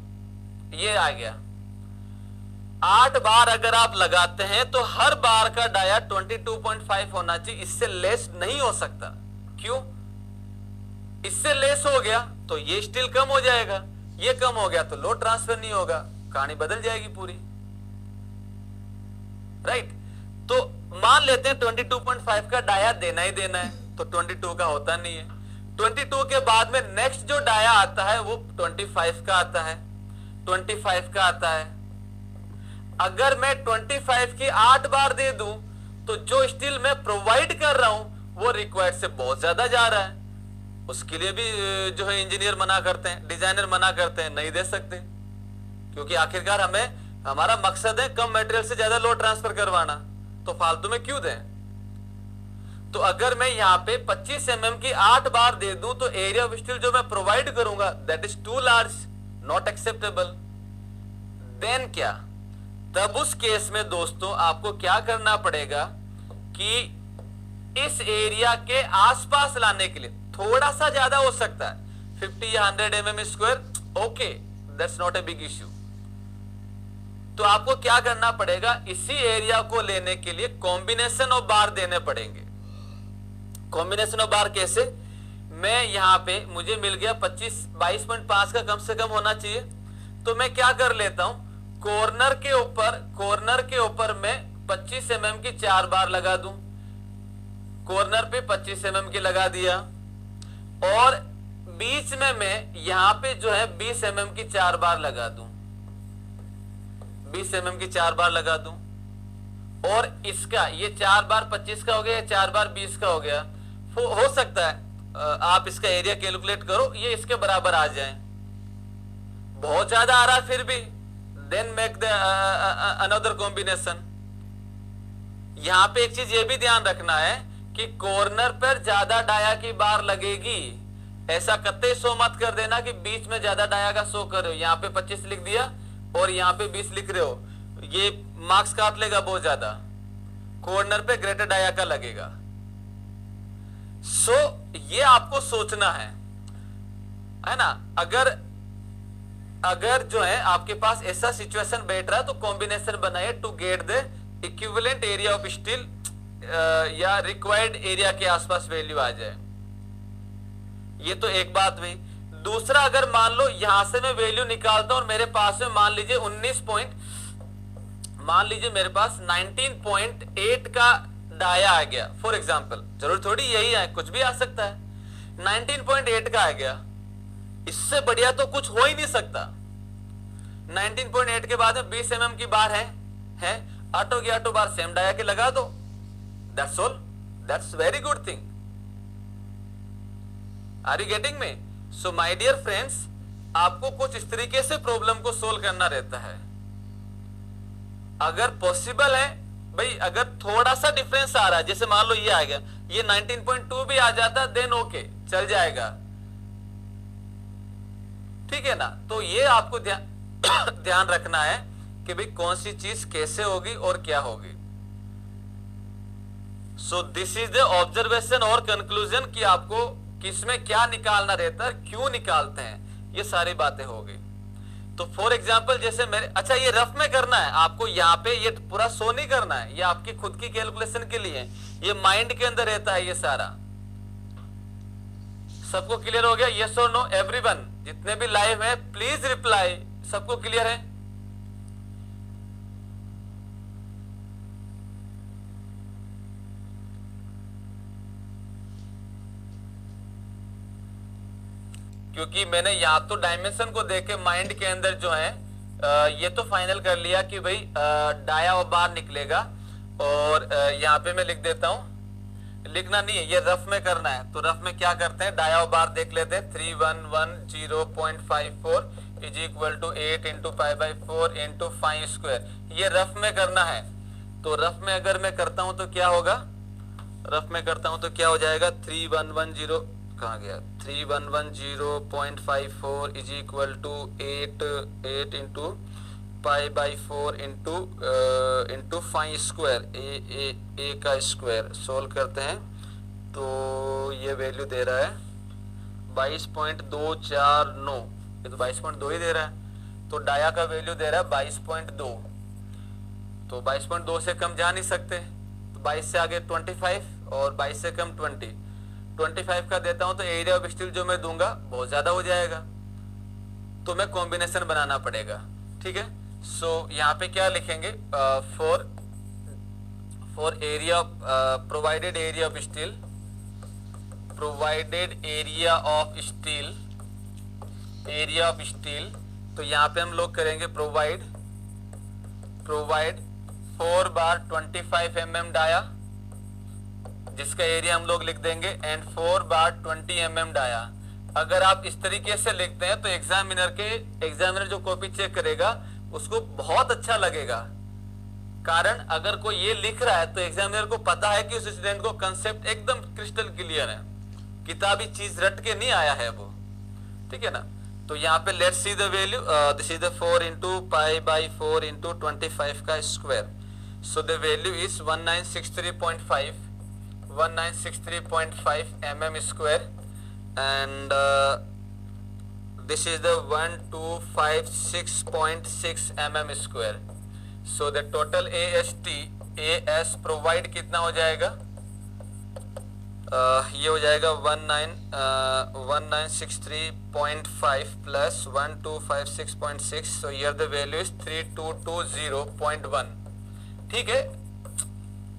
ये आ गया। 8 बार अगर आप लगाते हैं तो हर बार का डाया 22.5 होना चाहिए, इससे लेस नहीं हो सकता। क्यों? इससे लेस हो गया तो ये स्टिल कम हो जाएगा, ये कम हो गया तो लोड ट्रांसफर नहीं होगा, कहानी बदल जाएगी पूरी, राइट। तो मान लेते हैं 22.5 का डाया देना ही देना है, तो 22 का होता नहीं है। 22 के बाद में नेक्स्ट जो डाया आता है वो 25 का आता है, 25 का आता है। अगर मैं 25 की 8 बार दे दूं तो जो स्टील मैं प्रोवाइड कर रहा हूं वो रिक्वायर्ड से बहुत ज्यादा जा रहा है, उसके लिए भी जो है इंजीनियर मना करते हैं, डिजाइनर मना करते हैं, नहीं दे सकते, क्योंकि आखिरकार हमारा मकसद है कम मटेरियल से ज्यादा लोड ट्रांसफर करवाना, तो फालतू में क्यों दें। तो अगर मैं यहाँ पे 25 mm की 8 बार दे दूं तो एरिया ऑफ स्टील जो मैं प्रोवाइड करूंगा that is too large, not acceptable. Then क्या, तब उस केस में दोस्तों आपको क्या करना पड़ेगा कि इस एरिया के आसपास लाने के लिए थोड़ा सा ज्यादा हो सकता है, 50 या 100 mm square, okay, that's not a big issue. तो आपको क्या करना पड़ेगा, इसी एरिया को लेने के लिए कॉम्बिनेशन ऑफ बार देने पड़ेंगे। कॉम्बिनेशन ऑफ बार कैसे, मैं यहाँ पे मुझे मिल गया 22.5 का कम से कम होना चाहिए। तो मैं क्या कर लेता हूं, कॉर्नर के ऊपर मैं 25 mm की 4 बार लगा दूं। कॉर्नर पे 25 mm की लगा दिया और बीच में मैं यहां पे जो है 20 mm की 4 बार लगा दूं, 20 mm की 4 बार लगा दूं। और इसका ये 4 बार 25 का हो गया, 4 बार 20 का हो गया। हो सकता है आप इसका एरिया कैलकुलेट करो, ये इसके बराबर आ जाए। बहुत ज्यादा आ रहा फिर भी, then make the another combination. यहां पे एक चीज ये भी ध्यान रखना है कि कॉर्नर पर ज्यादा डाया की बार लगेगी। ऐसा कतई शो मत कर देना कि बीच में ज्यादा डाया का शो कर रहे हो। यहाँ पे 25 लिख दिया और यहाँ पे 20 लिख रहे हो, ये मार्क्स काट लेगा बहुत ज्यादा। कॉर्नर पे ग्रेटर डाया का लगेगा। ये आपको सोचना है ना। अगर जो है आपके पास ऐसा सिचुएशन बैठ रहा है तो कॉम्बिनेशन बनाइए to get the equivalent area of steel या रिक्वायर्ड एरिया के आसपास वैल्यू आ जाए। ये तो एक बात हुई। दूसरा, अगर मान लो यहां से मैं वैल्यू निकालता हूं और मेरे पास में मान लीजिए 19.8 का डाया आ गया फॉर एग्जांपल, जरूर थोड़ी यही है, कुछ भी आ सकता है। 19.8 का आ गया, इससे बढ़िया तो कुछ हो ही नहीं सकता। 19.8 के बाद में 20 mm की बार है ऑटो की ऑटो बार सेम डाया के लगा दो, that's all, that's very good thing. Are you getting me? So my dear friends, आपको कुछ इस तरीके से प्रॉब्लम को सोल्व करना रहता है। अगर पॉसिबल है भाई, अगर थोड़ा सा डिफरेंस आ रहा है, जैसे मान लो ये आ गया, ये 19.2 भी आ जाता देन ओके, चल जाएगा, ठीक है ना। तो ये आपको ध्यान रखना है कि भाई कौन सी चीज कैसे होगी और क्या होगी। सो दिस इज द ऑब्जर्वेशन और कंक्लूजन कि आपको किसमें क्या निकालना रहता है, क्यों निकालते हैं, ये सारी बातें होगी। तो फॉर एग्जाम्पल जैसे मेरे, अच्छा ये रफ में करना है आपको, यहाँ पे ये पूरा शो नहीं करना है, ये आपकी खुद की कैलकुलेशन के लिए, ये माइंड के अंदर रहता है ये सारा। सबको क्लियर हो गया? यस और नो एवरीवन? जितने भी लाइव है प्लीज रिप्लाई। सबको क्लियर है? क्योंकि मैंने या तो डायमेंशन को देख के माइंड के अंदर जो है ये तो फाइनल कर लिया कि भाई डाया और बार निकलेगा, और यहाँ पे मैं लिख देता हूं, लिखना नहीं है, ये रफ में करना है। तो रफ में क्या करते हैं, डाया और बार देख लेते हैं। 3110.54 is equal to 8 into pi by 4 into 5 square, ये रफ में करना है। तो रफ में अगर मैं करता हूं तो क्या होगा, रफ में करता हूं तो क्या हो जाएगा, 3110 कहाँ गया, 3110.54 is equal to 8 into pi by 4 into 5 square, A का स्क्वायर। सोल्व करते हैं तो ये वैल्यू दे रहा है 22.249, ये तो 22.2 ही दे रहा है। तो डाया का वैल्यू दे रहा है 22.2, तो 22.2 से कम जा नहीं सकते। तो 22 से आगे 25 और 22 से कम 25 का देता हूं तो एरिया ऑफ स्टील जो मैं दूंगा बहुत ज्यादा हो जाएगा, तो मैं कॉम्बिनेशन बनाना पड़ेगा, ठीक है। सो यहाँ पे क्या लिखेंगे, for area provided area of steel, area of steel, तो यहाँ पे हम लोग करेंगे प्रोवाइड 4 बार 25 mm डाया, जिसका एरिया हम लोग लिख देंगे, एंड 4 बार 20 mm डाया। अगर आप इस तरीके से लिखते हैं तो एग्जामिनर जो कॉपी चेक करेगा उसको बहुत अच्छा लगेगा। कारण अगर कोई ये लिख रहा है तो एग्जामिनर को पता है कि उस स्टूडेंट को कंसेप्ट एकदम क्रिस्टल क्लियर है, किताबी चीज रट के नहीं आया है वो, ठीक है ना। तो यहाँ पे let's see the value, this is the 4 into pi by 4 into 25 का square. So the value is 1963.5 mm square, and this is the 1256.6 mm square. So the total AS provide कितना हो जाएगा, ये हो जाएगा 1963.5 plus 1256.6, so here the value is 3220.1। ठीक है,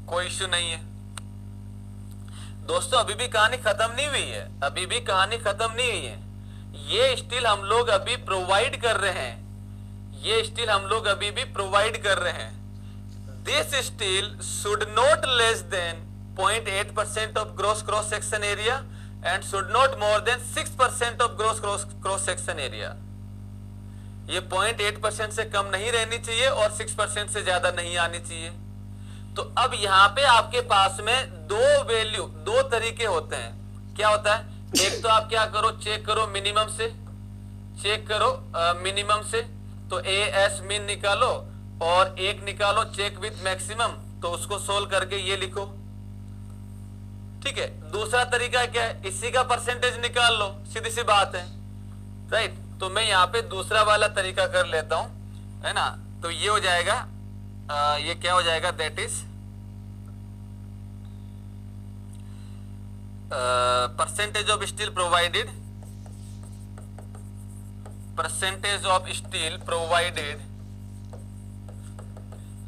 कोई इश्यू नहीं है दोस्तों। अभी भी कहानी खत्म नहीं हुई है, अभी भी कहानी खत्म नहीं हुई है। ये स्टील हम लोग अभी प्रोवाइड कर रहे हैं, ये स्टील हम लोग अभी भी प्रोवाइड कर रहे हैं। This steel should not less than 0.8% of gross cross section area and should not more then 6% of gross cross section area. ये 0.8% से कम नहीं रहनी चाहिए और 6% से ज्यादा नहीं आनी चाहिए। तो अब यहां पे आपके पास में दो वैल्यू, दो तरीके होते हैं। क्या होता है, एक तो आप क्या करो, चेक करो मिनिमम से, चेक करो मिनिमम से, तो ए एस मीन निकालो और एक निकालो चेक विथ मैक्सिमम, तो उसको सोल्व करके ये लिखो। ठीक है, दूसरा तरीका क्या है, इसी का परसेंटेज निकाल लो, सीधी सी बात है, राइट। तो मैं यहाँ पे दूसरा वाला तरीका कर लेता हूं, है ना। तो ये हो जाएगा, ये क्या हो जाएगा, that is percentage of steel provided, percentage of steel provided,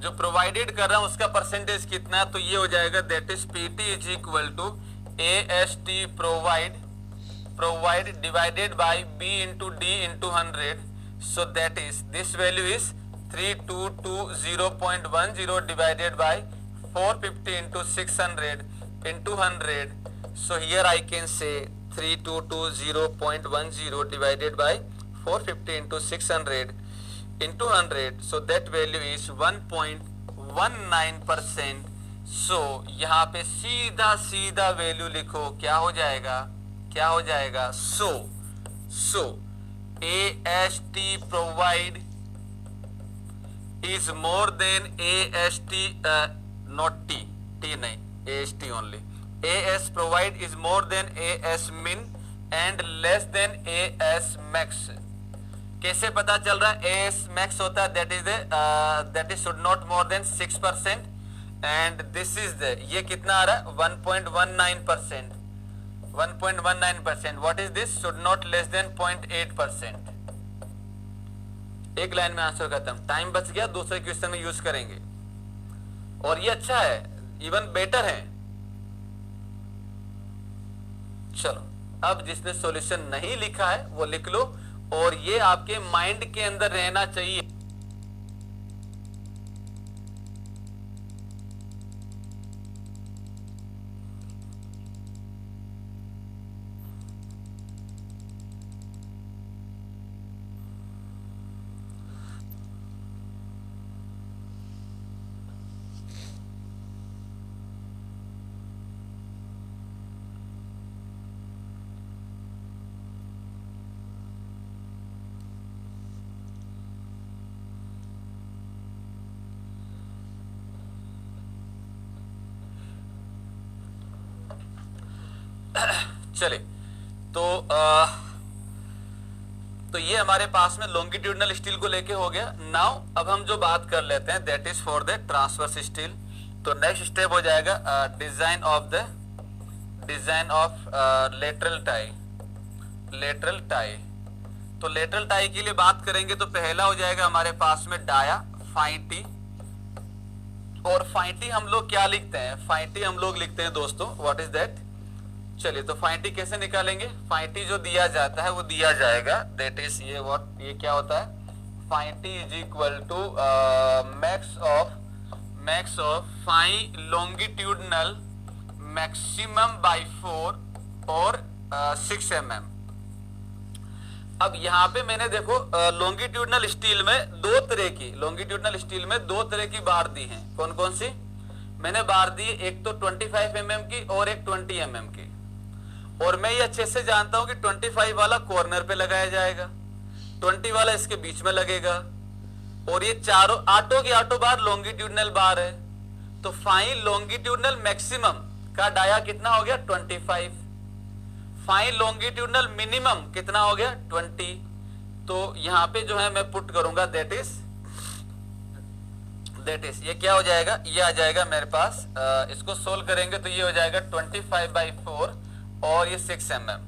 जो प्रोवाइडेड कर रहा हूं उसका परसेंटेज कितना, तो ये हो जाएगा that is PT is equal to A S T provide divided by B into D into 100, so that is this value is 3220.10 divided by 450 into 600 into 100. So here I can say 3220.10 divided by 450 into 600 into 100. So that value is 1.19%. So यहाँ पे सीधा सीधा value लिखो, क्या हो जाएगा, क्या हो जाएगा, so AST provide is more than AST, not T नहीं, AST only. AS provide is more than AS min and less than AS max. कैसे पता चल रहा है, AS max होता है that is should not more than 6% and this is the, ये कितना आ रहा है 1.19%, 1.19%. What is this, should not less than 0.8%. एक लाइन में आंसर खत्म, टाइम बच गया, दूसरे क्वेश्चन में यूज करेंगे। और ये अच्छा है, इवन बेटर है। चलो, अब जिसने सॉल्यूशन नहीं लिखा है वो लिख लो, और ये आपके माइंड के अंदर रहना चाहिए। चले, तो ये हमारे पास में लॉन्गिट्यूडनल स्टील को लेके हो गया। नाउ अब हम जो बात कर लेते हैं that is for the transverse steel. तो नेक्स्ट स्टेप हो जाएगा डिजाइन ऑफ लेटरल टाई। तो लेटरल टाई के लिए बात करेंगे तो पहला हो जाएगा हमारे पास में डाया फाइटी। और फाइटी हम लोग क्या लिखते हैं, फाइटी हम लोग लिखते हैं दोस्तों, व्हाट इज दैट। चलिए, तो फाइटी कैसे निकालेंगे, फाइटी जो दिया जाता है वो दिया जाएगा दैट इज ये क्या होता है, phi T is equal to max of phi longitudinal maximum by 4 और 6 mm। अब यहाँ पे मैंने देखो लॉन्गिट्यूडनल स्टील में दो तरह की बार दी हैं। कौन कौन सी मैंने बार दी, एक तो 25 mm की और एक 20 mm की। और मैं ये अच्छे से जानता हूं कि 25 वाला कॉर्नर पे लगाया जाएगा, 20 वाला इसके बीच में लगेगा, और ये चारों आटो की आटो बार लॉन्गिट्यूडनल बार है। तो फाइन लॉन्गिट्यूडनल मैक्सिमम का डाया कितना हो गया 25, फाइन लॉन्गिट्यूडनल मिनिमम कितना हो गया 20। तो यहां पे जो है मैं पुट करूंगा दैट इज दैट इज ये क्या हो जाएगा, ये आ जाएगा मेरे पास, इसको सोल्व करेंगे तो ये हो जाएगा 25/4 और ये 6 mm।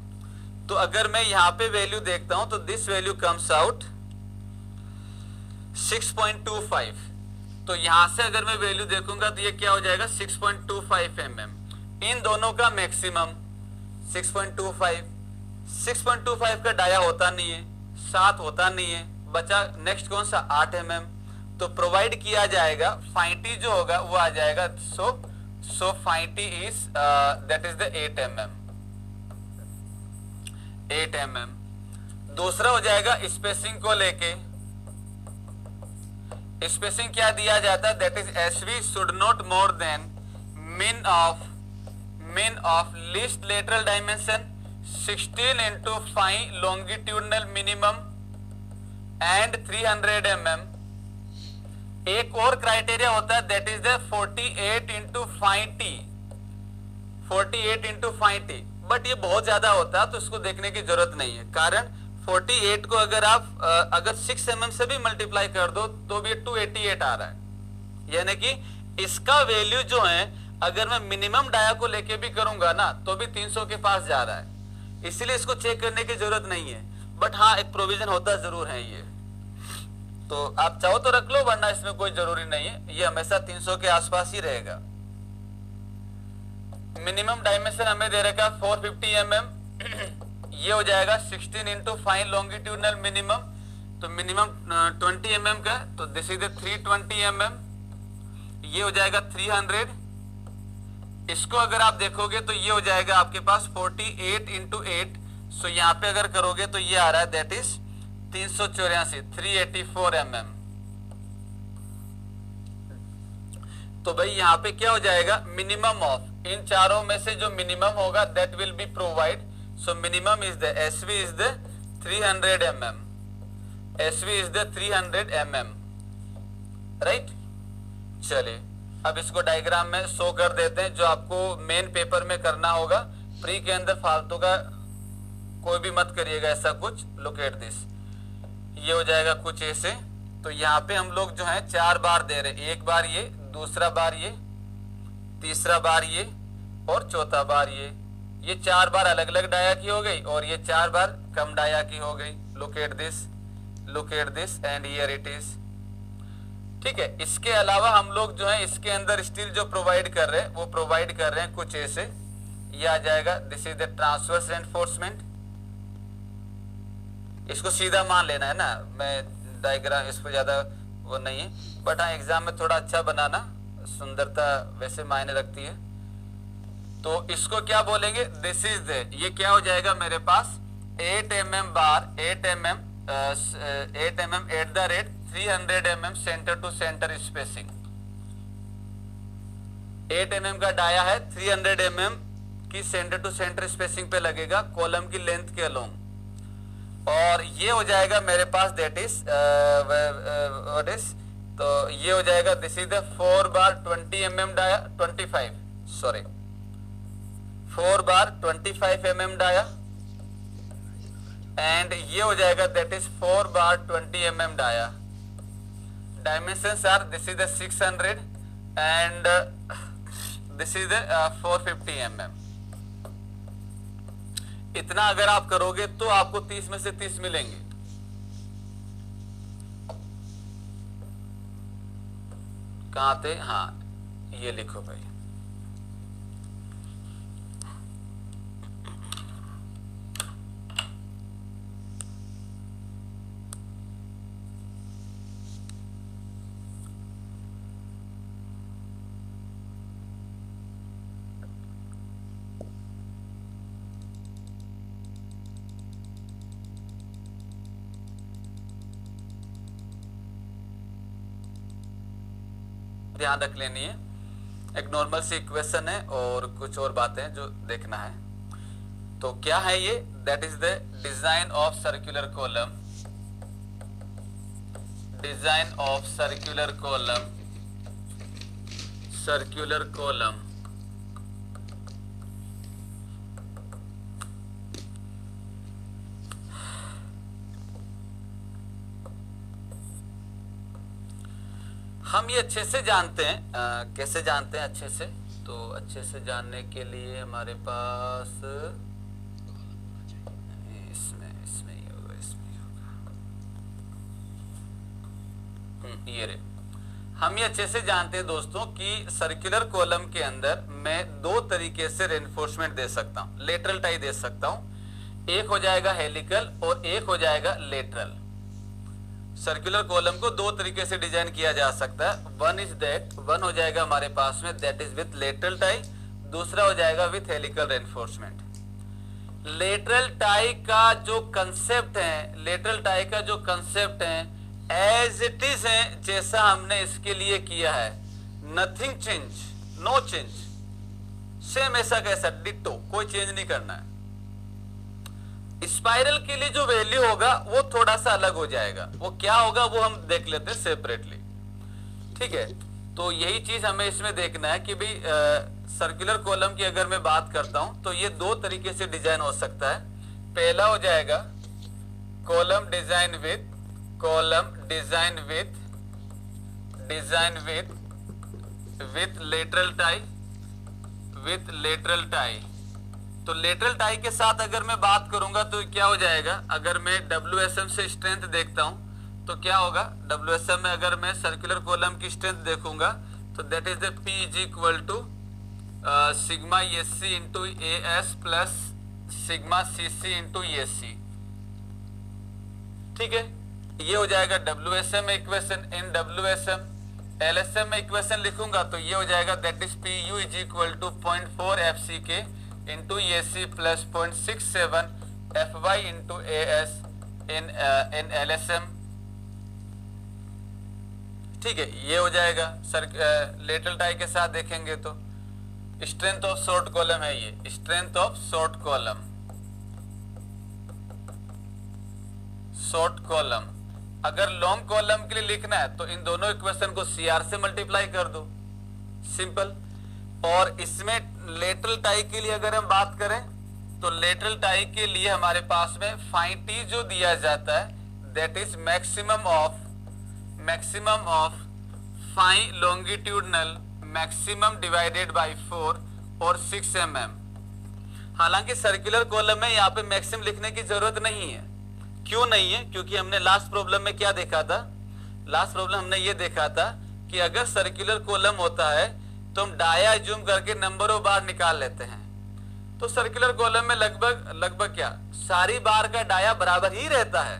तो अगर मैं यहाँ पे वैल्यू देखता हूं तो दिस वैल्यू कम्स आउट 6.25। तो यहां से अगर मैं वैल्यू देखूंगा तो ये क्या हो जाएगा 6.25 mm। इन दोनों का मैक्सिमम 6.25। 6.25 का डाया होता नहीं है, 7 होता नहीं है, बचा नेक्स्ट कौन सा 8 mm। तो प्रोवाइड किया जाएगा फाइटी जो होगा वो आ जाएगा, so phi t is that is the 8 mm। 8 mm। दूसरा हो जाएगा स्पेसिंग को लेके, स्पेसिंग क्या दिया जाता है, that is SV should not more than mean of least lateral dimension 16 into 5 longitudinal minimum and 300 mm। एक और क्राइटेरिया होता है that is the 48 into 5t, 48 into 5t, but ये बहुत ज्यादा होता है तो इसको देखने की जरूरत नहीं है। कारण 48 को अगर आप अगर 6 mm से भी मल्टीप्लाई कर दो तो भी 288 आ रहा है, यानी कि इसका वैल्यू जो है अगर मैं मिनिमम डाया को लेके भी करूंगा ना तो भी 300 के पास जा रहा है, इसीलिए इसको चेक करने की जरूरत नहीं है। बट हाँ एक प्रोविजन होता जरूर है ये, तो आप चाहो तो रख लो वरना इसमें कोई जरूरी नहीं है, ये हमेशा 300 के आसपास ही रहेगा। मिनिमम डायमेंशन हमें दे रखा 450 mm। ये हो जाएगा 16 into 5 लॉन्गिट्यूडनल मिनिमम, तो मिनिमम 20 mm का, तो दिस इज 320 mm। ये हो जाएगा 300। इसको अगर आप देखोगे तो ये हो जाएगा आपके पास 48 into 8। सो यहाँ पे अगर करोगे तो ये आ रहा है दैट इज 384, 384 mm। तो भाई यहाँ पे क्या हो जाएगा मिनिमम ऑफ इन चारों में से जो मिनिमम होगा that will be provide. So minimum is the SV is the 300 mm, SV is the 300 mm, right. चलिए अब इसको डायग्राम में शो कर देते हैं जो आपको मेन पेपर में करना होगा। प्री के अंदर फालतू का कोई भी मत करिएगा ऐसा कुछ। लुक एट दिस, ये हो जाएगा कुछ ऐसे। तो यहाँ पे हम लोग जो है 4 बार दे रहे, एक बार ये, दूसरा बार ये, तीसरा बार ये और चौथा बार ये। ये 4 बार अलग अलग डाया की हो गई और ये 4 बार कम डाया की हो गई। Look at this, look at this and here it is. ठीक है, इसके अलावा हम लोग जो है इसके अंदर स्टील जो प्रोवाइड कर रहे हैं वो प्रोवाइड कर रहे हैं कुछ ऐसे। ये आ जाएगा this is the transverse reinforcement. इसको सीधा मान लेना है ना, मैं डायग्राम इस पर ज्यादा वो नहीं है, बट हाँ एग्जाम में थोड़ा अच्छा बनाना, सुंदरता वैसे मायने रखती है। तो इसको क्या बोलेंगे, दिस इज द, ये क्या हो जाएगा मेरे पास 8 mm bar 8 mm 8 mm at the rate 300 mm center to center spacing. 8 mm का डाया है, 300 mm की सेंटर टू सेंटर स्पेसिंग पे लगेगा कॉलम की लेंथ के अलोंग। और ये हो जाएगा मेरे पास दैट इज व्हाट इज, तो ये हो जाएगा this is the 4 bar 20 mm dia, 25 sorry 4 bar 25 mm dia and ये हो जाएगा that is 4 bar 20 mm dia. Dimensions are this is the 600 and this is the 450 mm। इतना अगर आप करोगे तो आपको 30 में से 30 मिलेंगे। कहां थे, हाँ ये लिखो भाई। ध्यान रख लेनी है, एक नॉर्मल सी इक्वेशन है और कुछ और बातें जो देखना है। तो क्या है ये, that is the design of circular column, design of circular column, circular column. हम ये अच्छे से जानते हैं। कैसे जानते हैं अच्छे से? तो अच्छे से जानने के लिए हमारे पास इसमें ही होगा, इसमें ही होगा। ये रे, हम ये अच्छे से जानते हैं दोस्तों कि सर्कुलर कॉलम के अंदर मैं दो तरीके से रेनफोर्समेंट दे सकता हूं, लेटरल टाई दे सकता हूं। एक हो जाएगा हेलिकल और एक हो जाएगा लेटरल। सर्कुलर कॉलम को दो तरीके से डिजाइन किया जा सकता है। वन हो जाएगा हमारे पास में, that is with lateral tie, दूसरा हो जाएगा with helical reinforcement. Lateral tie का जो कंसेप्ट है, एज इट इज है जैसा हमने इसके लिए किया है, nothing change, no change, same ऐसा कैसा, डिट्टो, कोई चेंज नहीं करना है। स्पाइरल के लिए जो वैल्यू होगा वो थोड़ा सा अलग हो जाएगा, वो क्या होगा वो हम देख लेते हैं सेपरेटली, ठीक है। तो यही चीज हमें इसमें देखना है कि भाई सर्कुलर कॉलम की अगर मैं बात करता हूं तो ये दो तरीके से डिजाइन हो सकता है। पहला हो जाएगा column design with lateral tie. तो लेटरल टाई के साथ अगर मैं बात करूंगा तो क्या हो जाएगा, अगर मैं WSM से स्ट्रेंथ देखता हूं तो क्या होगा, WSM में अगर मैं सर्कुलर कॉलम की स्ट्रेंथ देखूंगा तो that is the P is equal to sigma SC into AS plus sigma CC into ESC, ठीक है। ये हो जाएगा WSM इक्वेशन। इन WSM LSM में इक्वेशन लिखूंगा तो ये हो जाएगा that is PU is equal to 0.4 FCK into ESC plus 0.67 FY into AS in LSM, ठीक है। ये हो जाएगा लेटरल टाई के साथ देखेंगे तो स्ट्रेंथ ऑफ शॉर्ट कॉलम है, ये स्ट्रेंथ ऑफ शॉर्ट कॉलम। अगर लॉन्ग कॉलम के लिए लिखना है तो इन दोनों इक्वेशन को CR से मल्टीप्लाई कर दो, सिंपल। और इसमें लेटरल टाई के लिए अगर हम बात करें तो लेटरल टाई के लिए हमारे पास में फाइन टी जो दिया जाता है that is maximum of fine longitudinal maximum divided by 4 और 6 mm। हालांकि सर्कुलर कॉलम में यहाँ पे मैक्सिमम लिखने की जरूरत नहीं है। क्यों नहीं है? क्योंकि हमने लास्ट प्रॉब्लम में क्या देखा था, लास्ट प्रॉब्लम हमने ये देखा था कि अगर सर्कुलर कॉलम होता है तो हम डाया जूम करके नंबर ऑफ बार निकाल लेते हैं। तो सर्कुलर कॉलम में लगभग क्या सारी बार का डाया बराबर ही रहता है,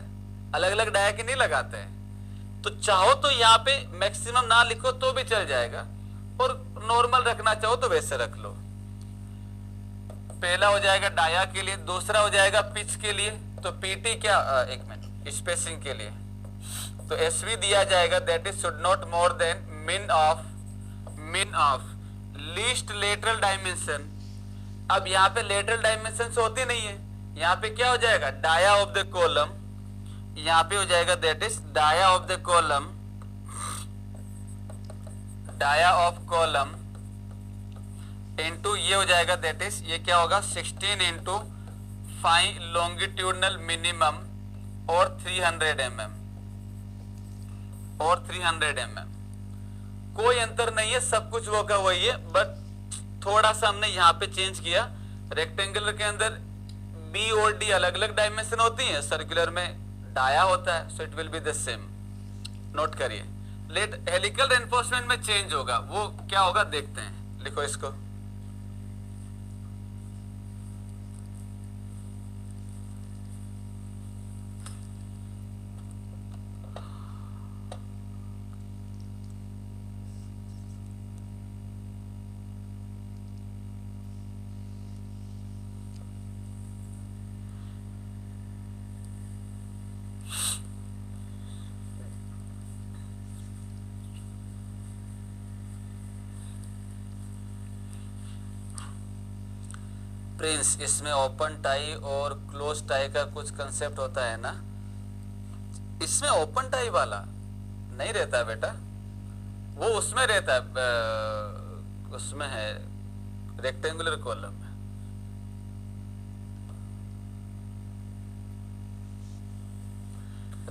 अलग अलग डाया के नहीं लगाते हैं। तो चाहो तो यहाँ पे मैक्सिमम ना लिखो तो भी चल जाएगा और नॉर्मल रखना चाहो तो वैसे रख लो। पहला हो जाएगा डाया के लिए, दूसरा हो जाएगा पिच के लिए। तो पीटी क्या, एक मिनट, स्पेसिंग के लिए तो SV दिया जाएगा that is should not more then मिन ऑफ लीस्ट लेटरल डायमेंशन। अब यहाँ पे लेटरल डायमेंशन होती नहीं है, यहाँ पे क्या हो जाएगा डाया ऑफ द कॉलम, यहाँ पे हो जाएगा that is dia of column into ये हो जाएगा दैट इज ये क्या होगा 16 इंटू फाइन लॉन्गिट्यूडनल मिनिमम और 300 mm। कोई अंतर नहीं है, सब कुछ वो का वही है, बट थोड़ा सा हमने यहाँ पे चेंज किया। रेक्टेंगुलर के अंदर B और D अलग अलग डायमेंशन होती हैं, सर्कुलर में डाया होता है, so it will be the same. Note करिए, हेलिकल रेनफोर्समेंट में चेंज होगा, वो क्या होगा देखते हैं, लिखो इसको। प्रिंस, इसमें ओपन टाई और क्लोज टाई का कुछ कंसेप्ट होता है ना? इसमें ओपन टाई वाला नहीं रहता है बेटा, वो उसमें रहता है, उसमें है रेक्टेंगुलर कॉलम में।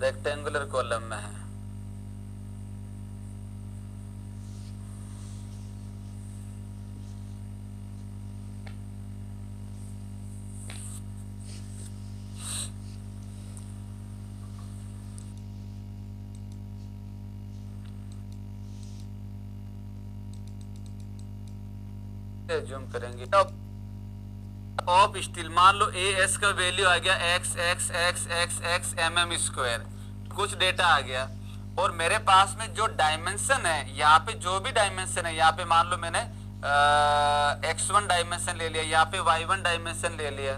रेक्टेंगुलर कॉलम में है। जूम करेंगे ऑफ स्टील, मान लो ए एस का वैल्यू आ गया x x x x x m m square, कुछ डेटा आ गया, और मेरे पास में जो डायमेंशन है, यहाँ पे जो भी डायमेंशन है, यहाँ पे मान लो मैंने x1 डायमेंशन ले लिया, यहाँ पे y1 डायमेंशन ले लिया,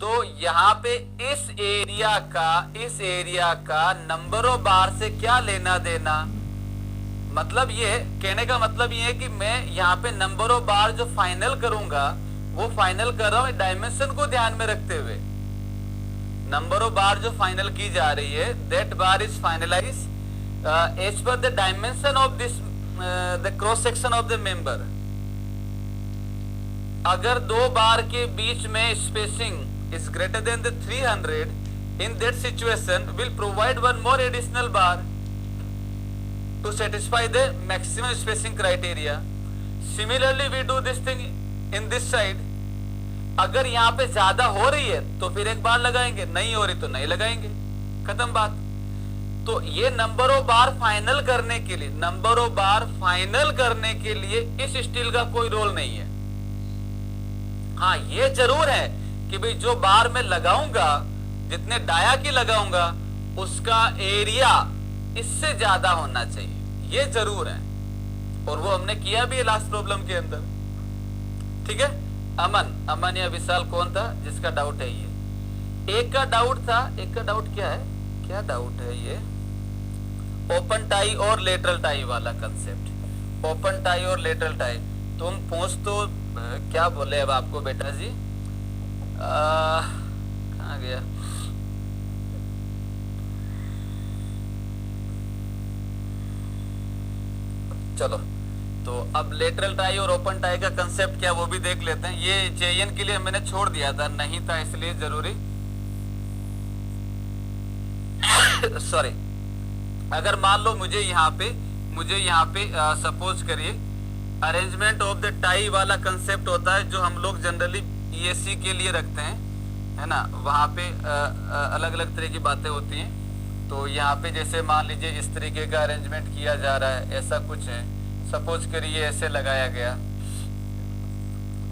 तो यहाँ पे इस एरिया का नंबर ऑफ बार से क्या लेना देना, मतलब ये कहने का मतलब ये है कि मैं यहाँ पे नंबर ऑफ बार जो फाइनल करूंगा वो फाइनल कर रहा हूँ डायमेंशन को ध्यान में रखते हुए। नंबर ऑफ बार जो फाइनल की जा रही है, that bar is finalize as per the dimension of this the cross section of the member. अगर दो बार के बीच में spacing is greater than the 300, in that situation will provide one more additional bar to satisfy the maximum spacing criteria. Similarly we do this thing in this side. अगर यहाँ पे ज्यादा हो रही है तो फिर एक बार लगाएंगे, नहीं हो रही तो नहीं लगाएंगे, खत्म बात। तो ये नंबर ऑफ बार फाइनल करने के लिए, नंबर ऑफ बार फाइनल करने के लिए इस स्टील का कोई रोल नहीं है। हाँ ये जरूर है कि भाई जो बार में लगाऊंगा, जितने डाया की लगाऊंगा, उसका एरिया इससे ज्यादा होना चाहिए, ये जरूर है, और वो हमने किया भी है लास्ट प्रॉब्लम के अंदर। ठीक है, अमन या विशाल कौन था जिसका डाउट है? ये एक का डाउट था, एक का डाउट क्या है, क्या डाउट है ये? ओपन टाई और लेटरल टाई वाला कंसेप्ट, ओपन टाई और लेटरल टाई। तुम पूछ तो क्या बोले अब आपको बेटा जी, कहाँ गया? चलो, तो अब लेटरल टाई और ओपन टाई का कंसेप्ट क्या वो भी देख लेते हैं। ये जेएन के लिए मैंने छोड़ दिया था, नहीं था इसलिए जरूरी सॉरी। अगर मान लो मुझे यहाँ पे सपोज करिए अरेंजमेंट ऑफ द टाई वाला कंसेप्ट होता है जो हम लोग जनरली ईएससी के लिए रखते हैं, है ना, वहाँ पे अलग अलग तरह की बातें होती हैं। तो यहाँ पे जैसे मान लीजिए इस तरीके का अरेंजमेंट किया जा रहा है, ऐसा कुछ है, सपोज करिए ऐसे लगाया गया,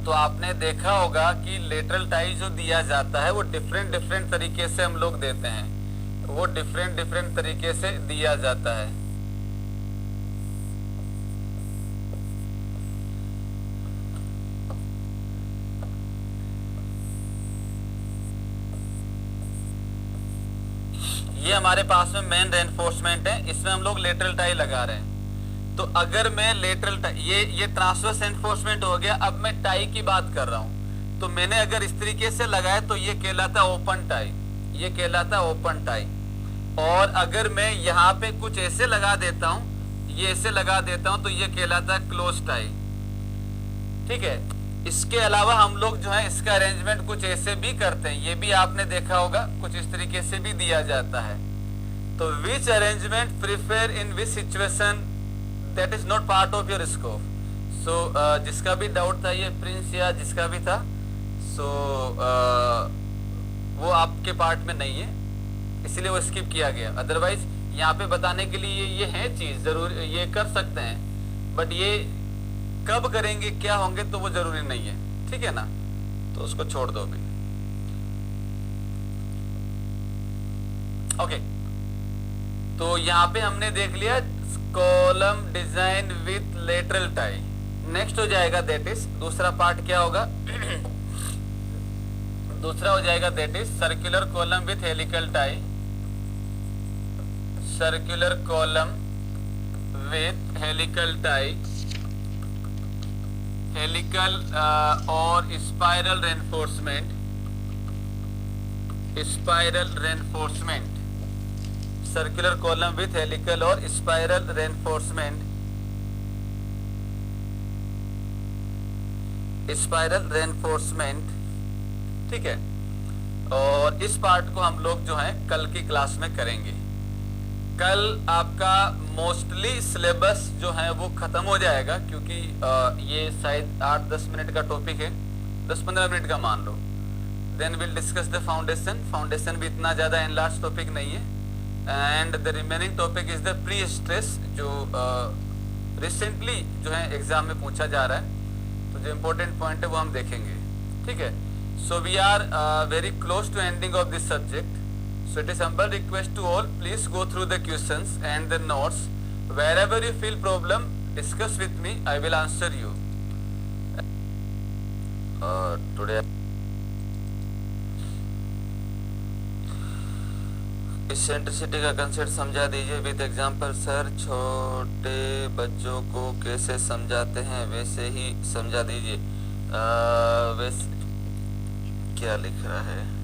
तो आपने देखा होगा कि लेटरल टाई जो दिया जाता है वो डिफरेंट तरीके से हम लोग देते हैं, वो डिफरेंट तरीके से दिया जाता है। ये हमारे पास में मेन रेनफोर्समेंट है, इसमें हम लोग लेटरल टाई लगा रहे हैं। तो अगर मैं लेटरल टाई, ये ट्रांसवर्स रेनफोर्समेंट हो गया, अब मैं टाई की बात कर रहा हूं, तो मैंने अगर इस तरीके से लगाया तो ये कहलाता ओपन टाई, ये कहलाता ओपन टाई। और अगर मैं यहाँ पे कुछ ऐसे लगा देता हूं, ये ऐसे लगा देता हूं, तो ये कहलाता क्लोज टाई। ठीक है, इसके अलावा हम लोग जो है इसका अरेंजमेंट कुछ ऐसे भी करते हैं, ये भी आपने देखा होगा, कुछ इस तरीके से भी दिया जाता है। तो which arrangement prefer in which situation, that is not part of your scope. So जिसका भी डाउट था, ये प्रिंस या जिसका भी था, सो वो आपके पार्ट में नहीं है, इसलिए वो स्किप किया गया। अदरवाइज यहाँ पे बताने के लिए ये है चीज, जरूर ये कर सकते हैं, बट ये कब करेंगे, क्या होंगे, तो वो जरूरी नहीं है। ठीक है ना, तो उसको छोड़ दो अभी। ओके, तो यहाँ पे हमने देख लिया column design with lateral tie. Next हो जाएगा दैट इज, दूसरा पार्ट क्या होगा दूसरा हो जाएगा that is circular column with helical tie, circular column with helical tie, helical और spiral reinforcement, spiral reinforcement, circular column with helical और स्पाइरल रेनफोर्समेंट, स्पाइरल रेनफोर्समेंट। ठीक है, और इस पार्ट को हम लोग जो है कल की क्लास में करेंगे। कल आपका मोस्टली सिलेबस जो है वो खत्म हो जाएगा, क्योंकि ये शायद 8-10 मिनट का टॉपिक है, 10-15 मिनट का मान लो। Then will discuss the foundation, foundation भी इतना ज्यादा एनलार्ज टॉपिक नहीं है। And the remaining topic is the pre stress, जो रिसेंटली जो है एग्जाम में पूछा जा रहा है, जो इम्पोर्टेंट पॉइंट है वो हम देखेंगे, ठीक है। So we are very close to ending of this subject, so it is humble request to all, please go through the questions and the notes, wherever you feel problem discuss with me, I will answer you. Today eccentricity का concept समझा दीजिए with example. Sir छोटे बच्चों को कैसे समझाते हैं वैसे ही समझा दीजिए। वैसे क्या लिख रहा है?